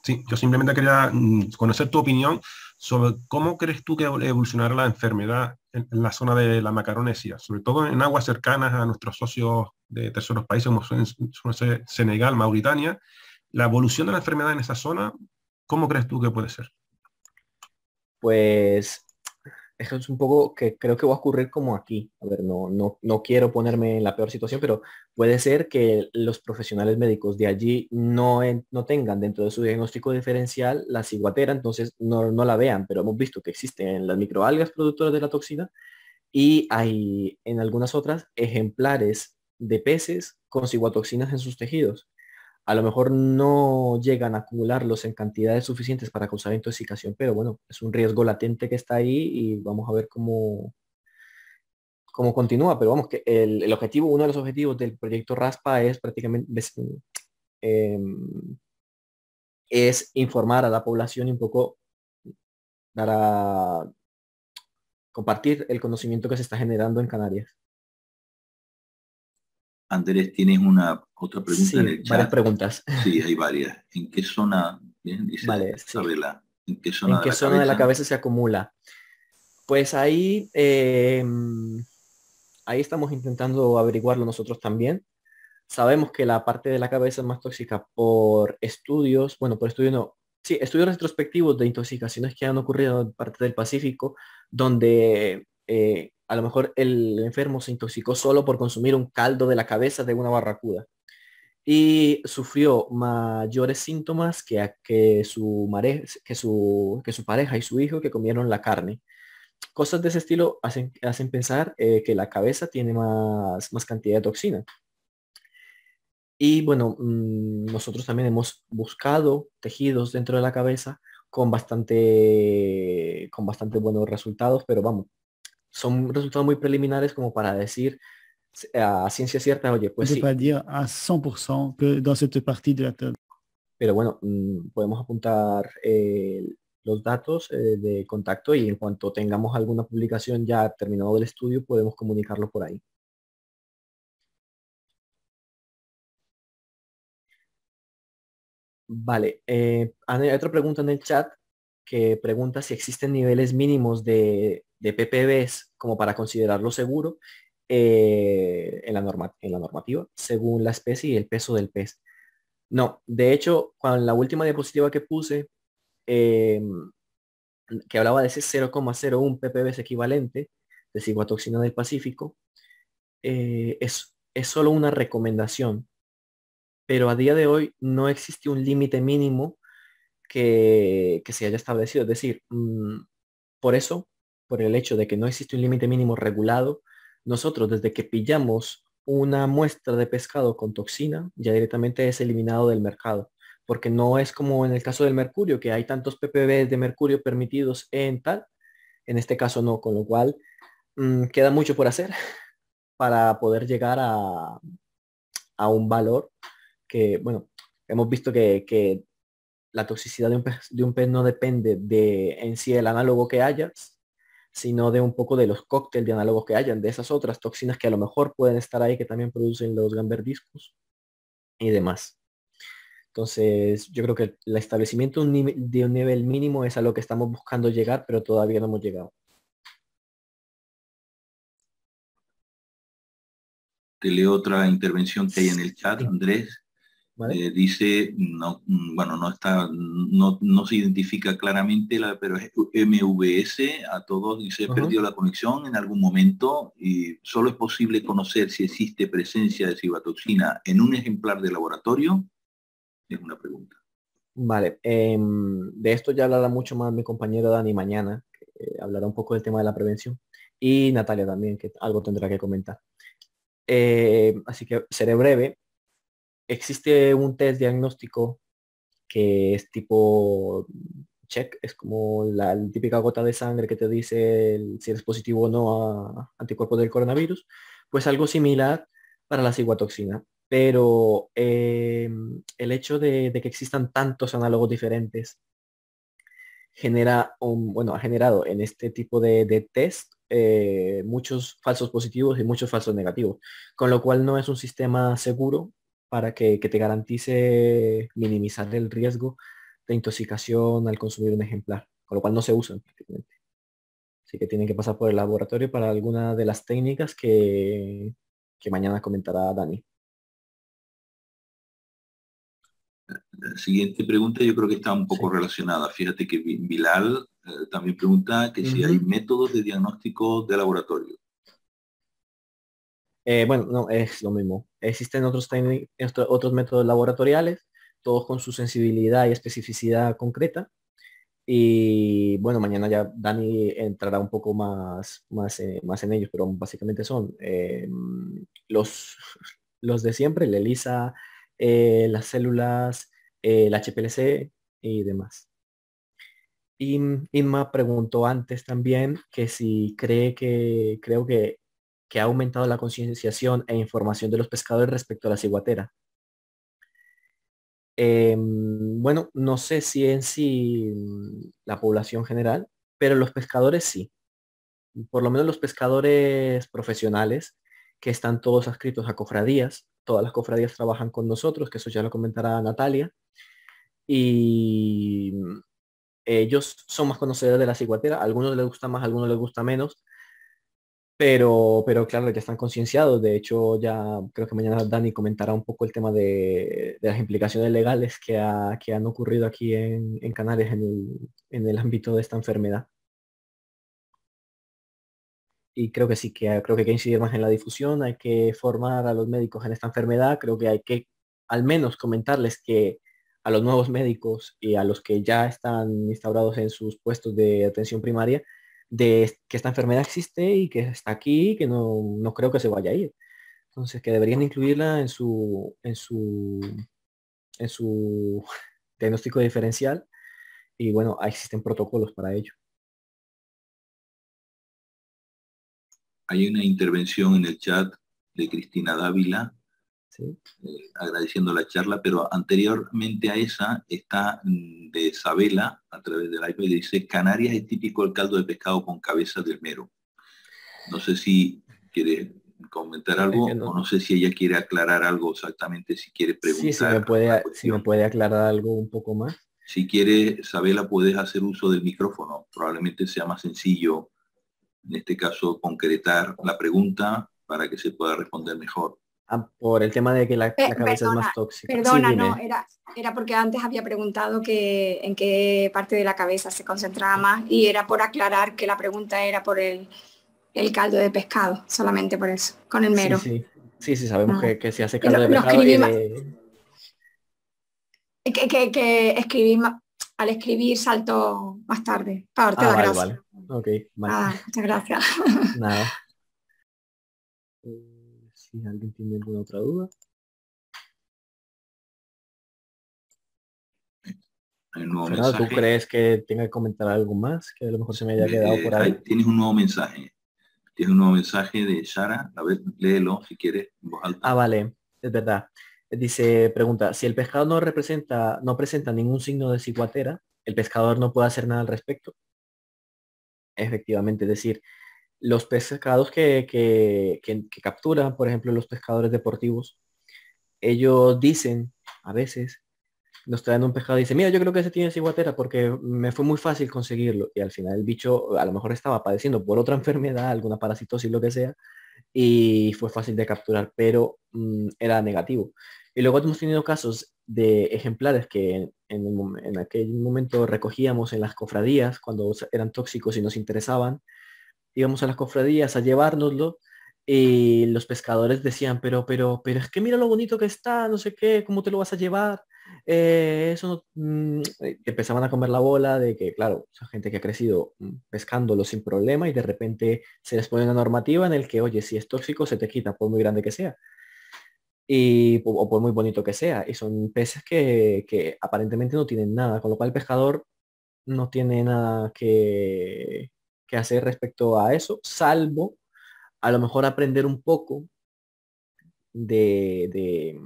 Sí, yo simplemente quería conocer tu opinión sobre cómo crees tú que evolucionará la enfermedad en la zona de la Macaronesia, sobre todo en aguas cercanas a nuestros socios de terceros países como suelen ser Senegal, Mauritania. La evolución de la enfermedad en esa zona, ¿cómo crees tú que puede ser? Pues es un poco que creo que va a ocurrir como aquí. A ver, no quiero ponerme en la peor situación, pero puede ser que los profesionales médicos de allí no tengan dentro de su diagnóstico diferencial la ciguatera, entonces no la vean, pero hemos visto que existen las microalgas productoras de la toxina y hay en algunas otras ejemplares de peces con ciguatoxinas en sus tejidos. A lo mejor no llegan a acumularlos en cantidades suficientes para causar intoxicación, pero bueno, es un riesgo latente que está ahí y vamos a ver cómo continúa. Pero vamos, que el objetivo, uno de los objetivos del proyecto RASPA es prácticamente em, es informar a la población y un poco dar a compartir el conocimiento que se está generando en Canarias. Andrés, tienes una otra pregunta en Sí, el varias chat. preguntas. Sí, hay varias. ¿En qué zona, bien, dice Vale, sí. Isabela, en qué zona ¿En de qué la zona de la cabeza? cabeza se acumula? Pues ahí, ahí estamos intentando averiguarlo nosotros también. Sabemos que la parte de la cabeza es más tóxica por estudios, bueno, por estudios no, sí, estudios retrospectivos de intoxicaciones que han ocurrido en parte del Pacífico, donde a lo mejor el enfermo se intoxicó solo por consumir un caldo de la cabeza de una barracuda y sufrió mayores síntomas que su pareja y su hijo que comieron la carne. Cosas de ese estilo hacen pensar que la cabeza tiene más cantidad de toxina. Y bueno, nosotros también hemos buscado tejidos dentro de la cabeza con bastante buenos resultados, pero vamos, son resultados muy preliminares como para decir a ciencia cierta, oye, On pues ne peut sí, pas dire à 100% que dans cette partie de la Terre. pero bueno, podemos apuntar los datos de contacto y en cuanto tengamos alguna publicación ya terminado el estudio, podemos comunicarlo por ahí. Vale, hay otra pregunta en el chat que pregunta si existen niveles mínimos de ppbs como para considerarlo seguro en la normativa, según la especie y el peso del pez. No, de hecho, con la última diapositiva que puse, eh, que hablaba de ese 0,01 ppbs equivalente de ciguatoxina del Pacífico, es solo una recomendación, pero a día de hoy no existe un límite mínimo que se haya establecido. Es decir, por eso, por el hecho de que no existe un límite mínimo regulado, nosotros desde que pillamos una muestra de pescado con toxina, ya directamente es eliminado del mercado. Porque no es como en el caso del mercurio, que hay tantos ppb de mercurio permitidos en tal. En este caso no, con lo cual queda mucho por hacer para poder llegar a un valor que, bueno, hemos visto que la toxicidad de un pez no depende de en sí el análogo que haya, sino de un poco de los cócteles de análogos que hayan, de esas otras toxinas que a lo mejor pueden estar ahí, que también producen los gamberdiscos y demás. Entonces, yo creo que el establecimiento de un nivel mínimo es a lo que estamos buscando llegar, pero todavía no hemos llegado. Te leo otra intervención que hay en el chat, Sí. Andrés. ¿Vale? Dice, no, bueno, no está, no se identifica claramente, pero es MVS, a todos dice, perdió la conexión en algún momento y solo es posible conocer si existe presencia de cibatoxina en un ejemplar de laboratorio. Es una pregunta. Vale, de esto ya hablará mucho más mi compañero Dani mañana, que hablará un poco del tema de la prevención, y Natalia también, que algo tendrá que comentar. Así que seré breve. Existe un test diagnóstico que es tipo check, es como la típica gota de sangre que te dice si eres positivo o no a anticuerpos del coronavirus, pues algo similar para la ciguatoxina. Pero el hecho de que existan tantos análogos diferentes bueno, ha generado en este tipo de test muchos falsos positivos y muchos falsos negativos, con lo cual no es un sistema seguro para que te garantice minimizar el riesgo de intoxicación al consumir un ejemplar, con lo cual no se usan prácticamente. Así que tienen que pasar por el laboratorio para alguna de las técnicas que mañana comentará Dani. La siguiente pregunta yo creo que está un poco relacionada. Fíjate que Bilal también pregunta que si hay métodos de diagnóstico de laboratorio. Bueno, no, es lo mismo. Existen otros métodos laboratoriales, todos con su sensibilidad y especificidad concreta. Y bueno, mañana ya Dani entrará un poco más en ellos, pero básicamente son los de siempre, el ELISA, las células, el HPLC y demás. Y Inma preguntó antes también que si creo que ha aumentado la concienciación e información de los pescadores respecto a la ciguatera. Bueno, no sé si en sí la población general, pero los pescadores sí. Por lo menos los pescadores profesionales que están todos adscritos a cofradías. Todas las cofradías trabajan con nosotros, que eso ya lo comentará Natalia. Y ellos son más conocedores de la ciguatera. A algunos les gusta más, a algunos les gusta menos. Pero claro, ya están concienciados. De hecho, ya creo que mañana Dani comentará un poco el tema de las implicaciones legales que han ocurrido aquí en Canarias en el ámbito de esta enfermedad. Y creo que sí, creo que hay que incidir más en la difusión, hay que formar a los médicos en esta enfermedad. Creo que hay que al menos comentarles que a los nuevos médicos y a los que ya están instaurados en sus puestos de atención primaria, de que esta enfermedad existe y que está aquí y que no creo que se vaya a ir. Entonces, que deberían incluirla en su diagnóstico diferencial y bueno, existen protocolos para ello. Hay una intervención en el chat de Cristina Dávila, ¿Sí? agradeciendo la charla, pero anteriormente a esa está de Isabela, a través del iPad, y dice: Canarias es típico el caldo de pescado con cabeza del mero. No sé si quiere comentar algo, o no sé si ella quiere aclarar algo exactamente, si quiere preguntar. Sí, si me puede aclarar algo un poco más. Si quiere, Isabela, puedes hacer uso del micrófono. Probablemente sea más sencillo, en este caso, concretar la pregunta para que se pueda responder mejor. Por el tema de que la cabeza es más tóxica. Perdona, Sí, no, era porque antes había preguntado en qué parte de la cabeza se concentraba más y era por aclarar que la pregunta era por el caldo de pescado, solamente por eso, con el mero. Sí, sabemos que se hace caldo de pescado que escribí al escribir saltó más tarde. Para darte las gracias. Vale. Okay, vale. Muchas gracias. Nada. Si alguien tiene alguna otra duda. Fernando, ¿tú crees que tenga que comentar algo más? Que a lo mejor se me haya quedado por ahí. Tienes un nuevo mensaje. Tienes un nuevo mensaje de Sara. A ver, léelo si quieres en voz alta. Vale, es verdad. Dice, pregunta, si el pescado no presenta ningún signo de ciguatera, ¿el pescador no puede hacer nada al respecto? Efectivamente, es decir, los pescados que capturan, por ejemplo, los pescadores deportivos, ellos dicen, a veces, nos traen un pescado y dicen, mira, yo creo que ese tiene ciguatera porque me fue muy fácil conseguirlo. Y al final el bicho a lo mejor estaba padeciendo por otra enfermedad, alguna parasitosis, lo que sea, y fue fácil de capturar, pero era negativo. Y luego hemos tenido casos de ejemplares que en aquel momento recogíamos en las cofradías cuando eran tóxicos y nos interesaban. Íbamos a las cofradías a llevárnoslo y los pescadores decían, pero es que mira lo bonito que está, no sé qué, ¿cómo te lo vas a llevar? Eso no, empezaban a comer la bola de que, claro, esa gente que ha crecido pescándolo sin problema y de repente se les pone una normativa en el que, oye, si es tóxico se te quita por muy grande que sea. O por muy bonito que sea. Y son peces que aparentemente no tienen nada, con lo cual el pescador no tiene nada que hacer respecto a eso, salvo a lo mejor aprender un poco de,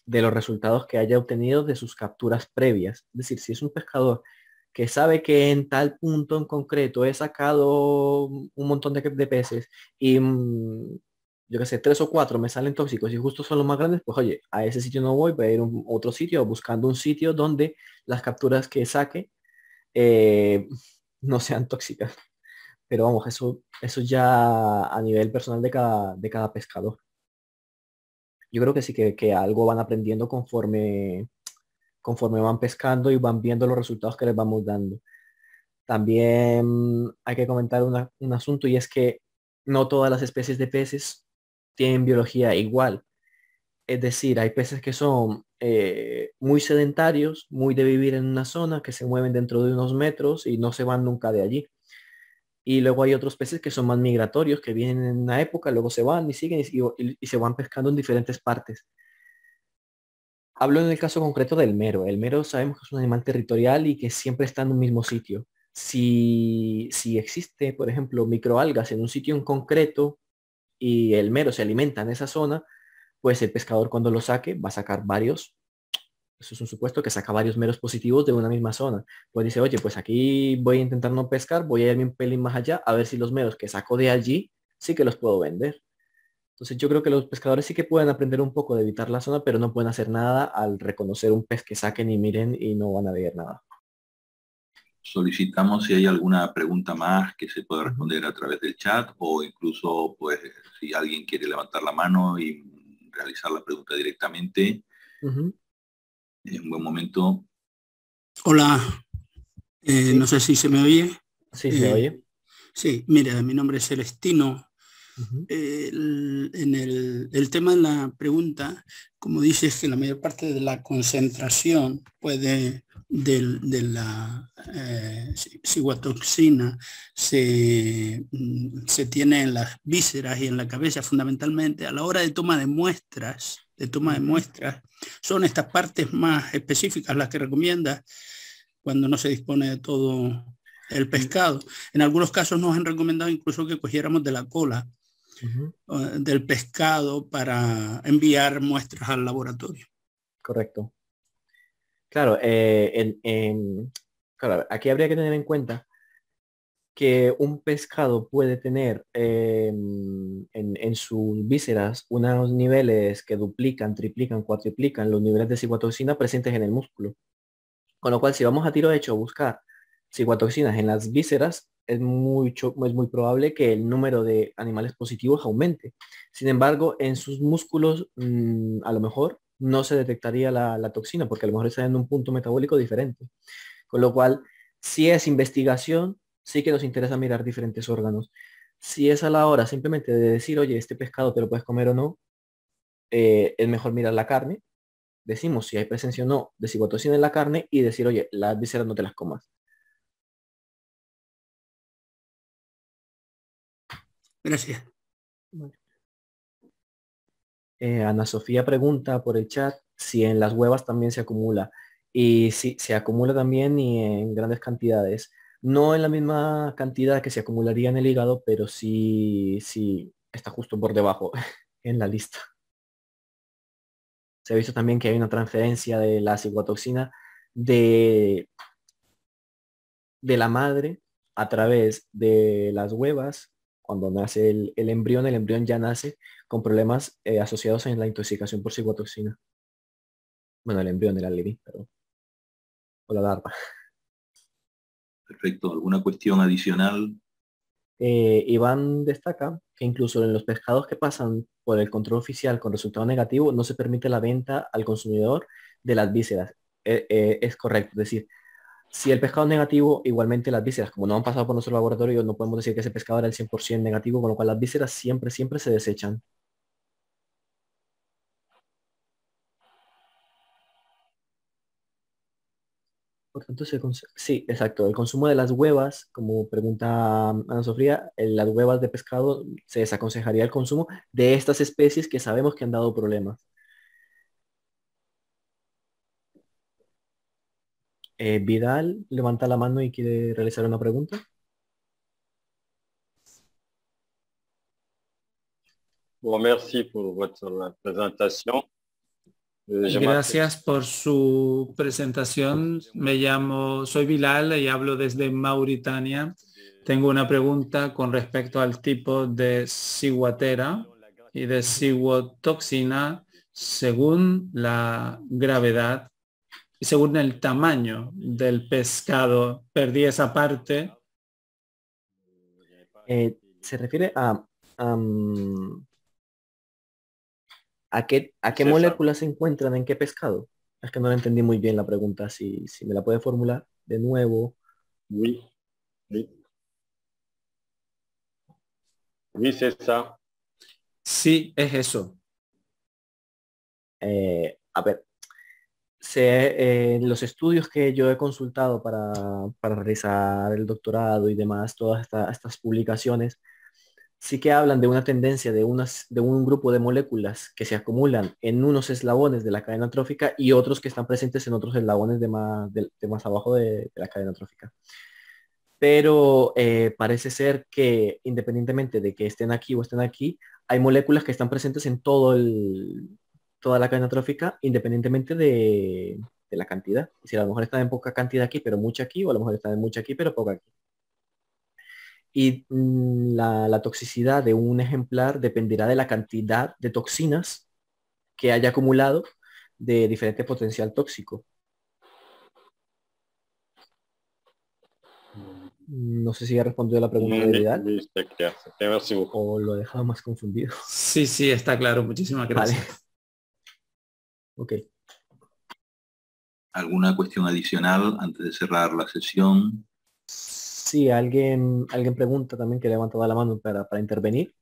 de los resultados que haya obtenido de sus capturas previas. Es decir, si es un pescador que sabe que en tal punto en concreto he sacado un montón de peces y yo qué sé, 3 o 4 me salen tóxicos y justo son los más grandes, pues oye, a ese sitio no voy a ir a otro sitio buscando un sitio donde las capturas que saque no sean tóxicas. Pero vamos, eso ya a nivel personal de cada pescador. Yo creo que sí que algo van aprendiendo conforme van pescando y van viendo los resultados que les vamos dando. También hay que comentar un asunto y es que no todas las especies de peces tienen biología igual. Es decir, hay peces que son muy sedentarios, muy de vivir en una zona, que se mueven dentro de unos metros y no se van nunca de allí. Y luego hay otros peces que son más migratorios, que vienen en una época, luego se van y siguen y se van pescando en diferentes partes. Hablo en el caso concreto del mero. El mero sabemos que es un animal territorial y que siempre está en un mismo sitio. Si existe, por ejemplo, microalgas en un sitio en concreto y el mero se alimenta en esa zona, pues el pescador cuando lo saque va a sacar varios. Eso es un supuesto que saca varios meros positivos de una misma zona. Pues dice, oye, pues aquí voy a intentar no pescar, voy a irme un pelín más allá a ver si los meros que saco de allí sí que los puedo vender. Entonces yo creo que los pescadores sí que pueden aprender un poco de evitar la zona, pero no pueden hacer nada al reconocer un pez que saquen y miren y no van a ver nada. Solicitamos si hay alguna pregunta más que se pueda responder a través del chat o incluso pues si alguien quiere levantar la mano y realizar la pregunta directamente. Es un buen momento. Hola, sí. No sé si se me oye. Sí, se oye. Sí, mira, mi nombre es Celestino. En el tema de la pregunta, como dices que la mayor parte de la concentración de la ciguatoxina se tiene en las vísceras y en la cabeza fundamentalmente, a la hora de toma de muestras, son estas partes más específicas las que recomiendas cuando no se dispone de todo el pescado. En algunos casos nos han recomendado incluso que cogiéramos de la cola del pescado para enviar muestras al laboratorio. Correcto. Claro, claro, aquí habría que tener en cuenta que un pescado puede tener en sus vísceras unos niveles que duplican, triplican, cuatriplican los niveles de ciguatoxina presentes en el músculo. Con lo cual, si vamos a tiro hecho a buscar ciguatoxinas en las vísceras, es muy probable que el número de animales positivos aumente. Sin embargo, en sus músculos a lo mejor no se detectaría la toxina porque a lo mejor está en un punto metabólico diferente. Con lo cual, si es investigación, sí que nos interesa mirar diferentes órganos. Si es a la hora simplemente de decir, oye, este pescado te lo puedes comer o no, es mejor mirar la carne. Decimos si hay presencia o no de ciguatoxina en la carne y decir, oye, las vísceras no te las comas. Gracias. Ana Sofía pregunta por el chat si en las huevas también se acumula. Y sí, se acumula también y en grandes cantidades. No en la misma cantidad que se acumularía en el hígado, pero sí está justo por debajo en la lista. Se ha visto también que hay una transferencia de la ciguatoxina de la madre a través de las huevas. Cuando nace el embrión ya nace con problemas asociados en la intoxicación por ciguatoxina. Bueno, el embrión, el aleví, perdón. O la larva. Perfecto. ¿Alguna cuestión adicional? Iván destaca que incluso en los pescados que pasan por el control oficial con resultado negativo, no se permite la venta al consumidor de las vísceras. Es correcto, es decir, si el pescado es negativo, igualmente las vísceras, como no han pasado por nuestro laboratorio, no podemos decir que ese pescado era el 100% negativo, con lo cual las vísceras siempre se desechan. Por tanto, sí, exacto. El consumo de las huevas, como pregunta Ana Sofía, las huevas de pescado se desaconsejaría el consumo de estas especies que sabemos que han dado problemas. Vidal levanta la mano y quiere realizar una pregunta. Bon, merci pour votre présentation. Gracias por su presentación. Soy Bilal y hablo desde Mauritania. Tengo una pregunta con respecto al tipo de ciguatera y de ciguatoxina según la gravedad y según el tamaño del pescado. Perdí esa parte. Se refiere ¿a qué moléculas se encuentran en qué pescado? Es que no le entendí muy bien la pregunta. Si me la puede formular de nuevo. Oui, c'est ça. Sí, es eso. A ver, los estudios que yo he consultado para realizar el doctorado y demás, todas estas publicaciones, sí que hablan de una tendencia de un grupo de moléculas que se acumulan en unos eslabones de la cadena trófica y otros que están presentes en otros eslabones de más abajo de la cadena trófica. Pero parece ser que independientemente de que estén aquí o estén aquí, hay moléculas que están presentes en toda la cadena trófica, independientemente de la cantidad. Es decir, a lo mejor están en poca cantidad aquí, pero mucha aquí, o a lo mejor están en mucha aquí, pero poca aquí. Y la toxicidad de un ejemplar dependerá de la cantidad de toxinas que haya acumulado de diferente potencial tóxico. No sé si ha respondido la pregunta de Vidal. Oui, c'est clair. Merci beaucoup. O lo he dejado más confundido. Sí, sí, está claro. Muchísimas gracias. Vale. Ok. ¿Alguna cuestión adicional antes de cerrar la sesión? Sí, alguien pregunta también, que levanta la mano para intervenir.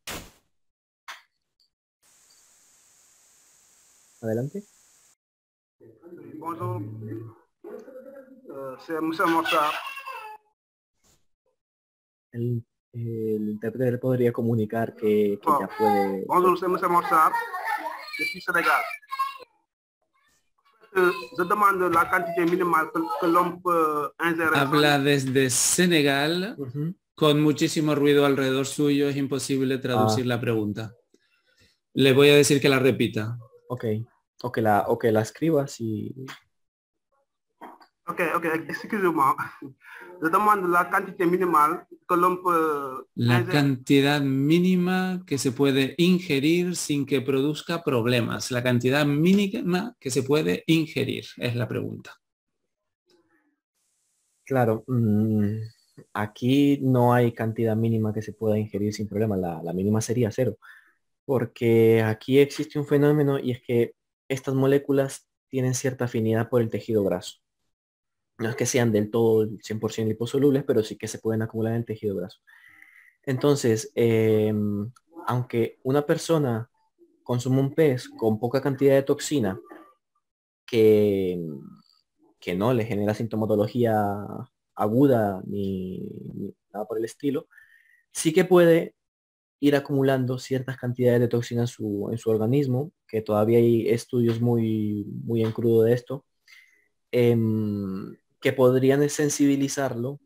Adelante. Bonjour, c'est Moussa Morsa. El intérprete podría comunicar que ya puede... Bonjour, c'est Moussa Morsa, depuis Sénégal. Je demande la quantité minimale que l'homme peut ingérer. Habla desde Senegal, con muchísimo ruido alrededor suyo, es imposible traducir la pregunta. Le voy a decir que la repita. Ok, o que la escribas y... Ok, excusez-moi. Je demande la quantité minimale que l'homme peut... La cantidad mínima que se puede ingerir sin que produzca problemas. La cantidad mínima que se puede ingerir es la pregunta. Claro, aquí no hay cantidad mínima que se pueda ingerir sin problema. La mínima sería 0. Porque aquí existe un fenómeno y es que estas moléculas tienen cierta afinidad por el tejido graso. No es que sean del todo 100% liposolubles, pero sí que se pueden acumular en el tejido graso. Entonces, aunque una persona consuma un pez con poca cantidad de toxina que no le genera sintomatología aguda ni nada por el estilo, sí que puede ir acumulando ciertas cantidades de toxina en su organismo, que todavía hay estudios muy en crudo de esto, que podrían sensibilizarlo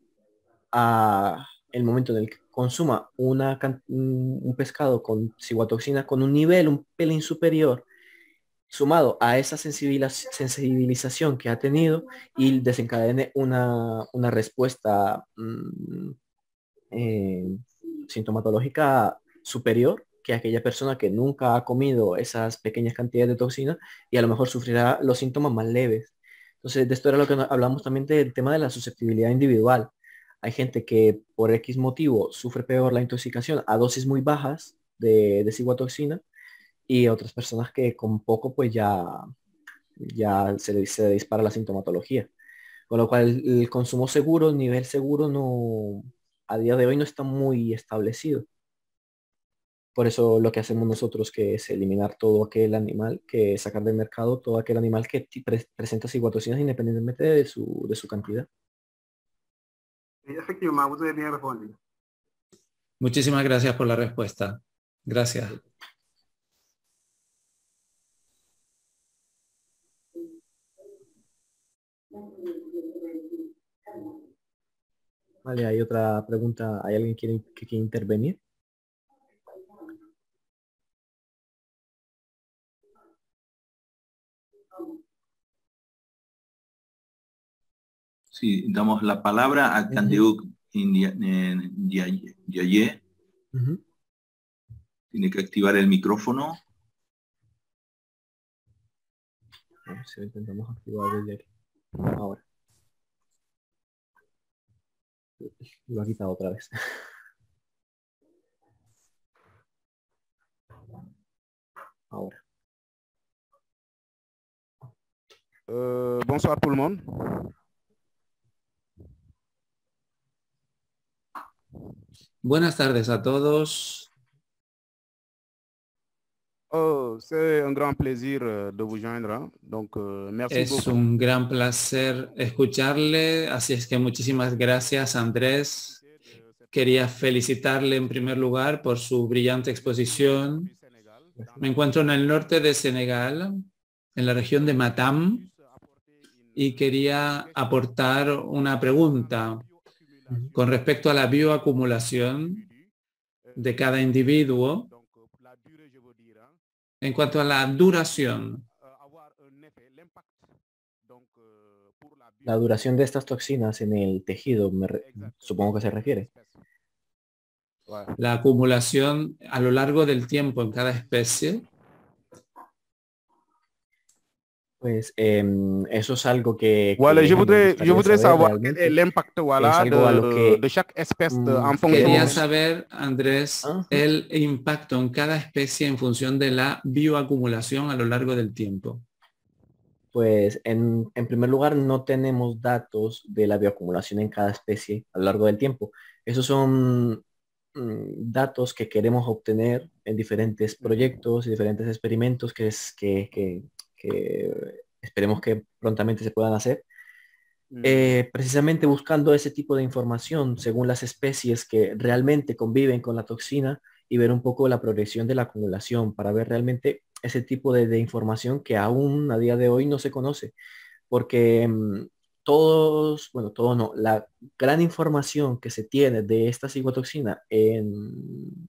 a el momento en el que consuma un pescado con ciguatoxina con un nivel un pelín superior, sumado a esa sensibilización que ha tenido, y desencadene una respuesta sintomatológica superior que aquella persona que nunca ha comido esas pequeñas cantidades de toxina y a lo mejor sufrirá los síntomas más leves. Entonces, de esto era lo que hablamos también del tema de la susceptibilidad individual. Hay gente que por X motivo sufre peor la intoxicación a dosis muy bajas de ciguatoxina, y otras personas que con poco pues ya se dispara la sintomatología. Con lo cual el consumo seguro, el nivel seguro, no, a día de hoy no está muy establecido. Por eso lo que hacemos nosotros, que es eliminar todo aquel animal, que sacar del mercado todo aquel animal que presenta ciguatoxinas independientemente de su cantidad. Efectivamente, vous avez bien respondido. Muchísimas gracias por la respuesta. Gracias. Vale, hay otra pregunta. ¿Hay alguien que quiere intervenir? Sí, damos la palabra a Candeuk Ndiaye. Tiene que activar el micrófono. A ver si lo intentamos activar desde aquí. Ahora. Lo ha quitado otra vez. Ahora. Bonsoir tout le monde. Buenas tardes a todos. C'est un grand plaisir de vous joindre. Donc, merci Es beaucoup. un gran placer escucharle, así es que muchísimas gracias, Andrés. quería felicitarle en primer lugar por su brillante exposición. Me encuentro en el norte de Senegal, en la región de Matam, y quería aportar una pregunta con respecto a la bioacumulación de cada individuo en cuanto a la duración. La duración de estas toxinas en el tejido, supongo que se refiere. La acumulación a lo largo del tiempo en cada especie. Pues eso es algo que Voilà, je voudrais savoir realmente. quel est l'impact voilà, de chaque espèce en fonction. Quería saber, Andrés, el impacto en cada especie en función de la bioacumulación a lo largo del tiempo. Pues en primer lugar no tenemos datos de la bioacumulación en cada especie a lo largo del tiempo. Esos son datos que queremos obtener en diferentes proyectos y diferentes experimentos que esperemos que prontamente se puedan hacer. Precisamente buscando ese tipo de información según las especies que realmente conviven con la toxina y ver un poco la progresión de la acumulación para ver realmente ese tipo de información que aún a día de hoy no se conoce. Porque la gran información que se tiene de esta ciguatoxina en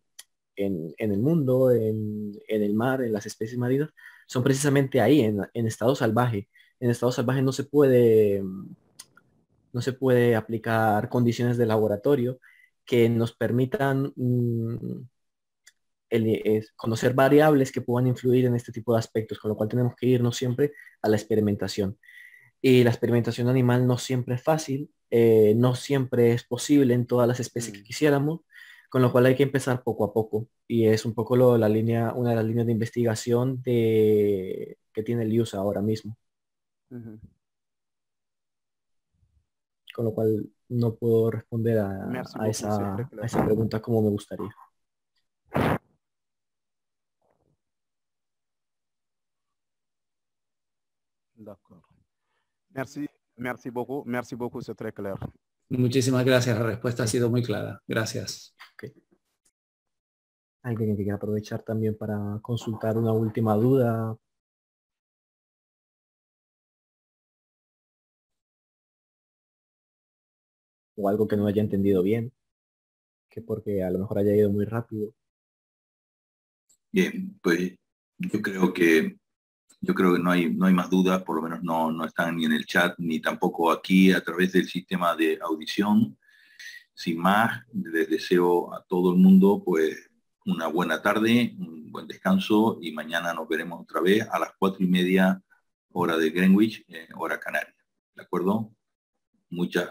el mundo, en el mar, en las especies marinas, son precisamente ahí, en estado salvaje. En estado salvaje no se puede aplicar condiciones de laboratorio que nos permitan conocer variables que puedan influir en este tipo de aspectos, con lo cual tenemos que irnos siempre a la experimentación. Y la experimentación animal no siempre es fácil, no siempre es posible en todas las especies que quisiéramos, con lo cual hay que empezar poco a poco. Y es un poco una de las líneas de investigación que tiene el IUSA ahora mismo. Con lo cual no puedo responder a esa pregunta como me gustaría. D'accord. Merci beaucoup, c'est très clair. Muchísimas gracias, la respuesta ha sido muy clara. Gracias. Okay. ¿Alguien que quiera aprovechar también para consultar una última duda? O algo que no haya entendido bien, que porque a lo mejor haya ido muy rápido. Bien, pues yo creo que no hay más dudas, por lo menos no están ni en el chat ni tampoco aquí a través del sistema de audición. Sin más, les deseo a todo el mundo pues una buena tarde, un buen descanso y mañana nos veremos otra vez a las 4:30 hora de Greenwich, hora canaria. ¿De acuerdo? Muchas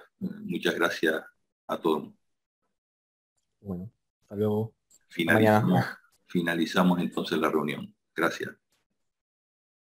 gracias a todos. Bueno, hasta luego. Finalizamos entonces la reunión. Gracias.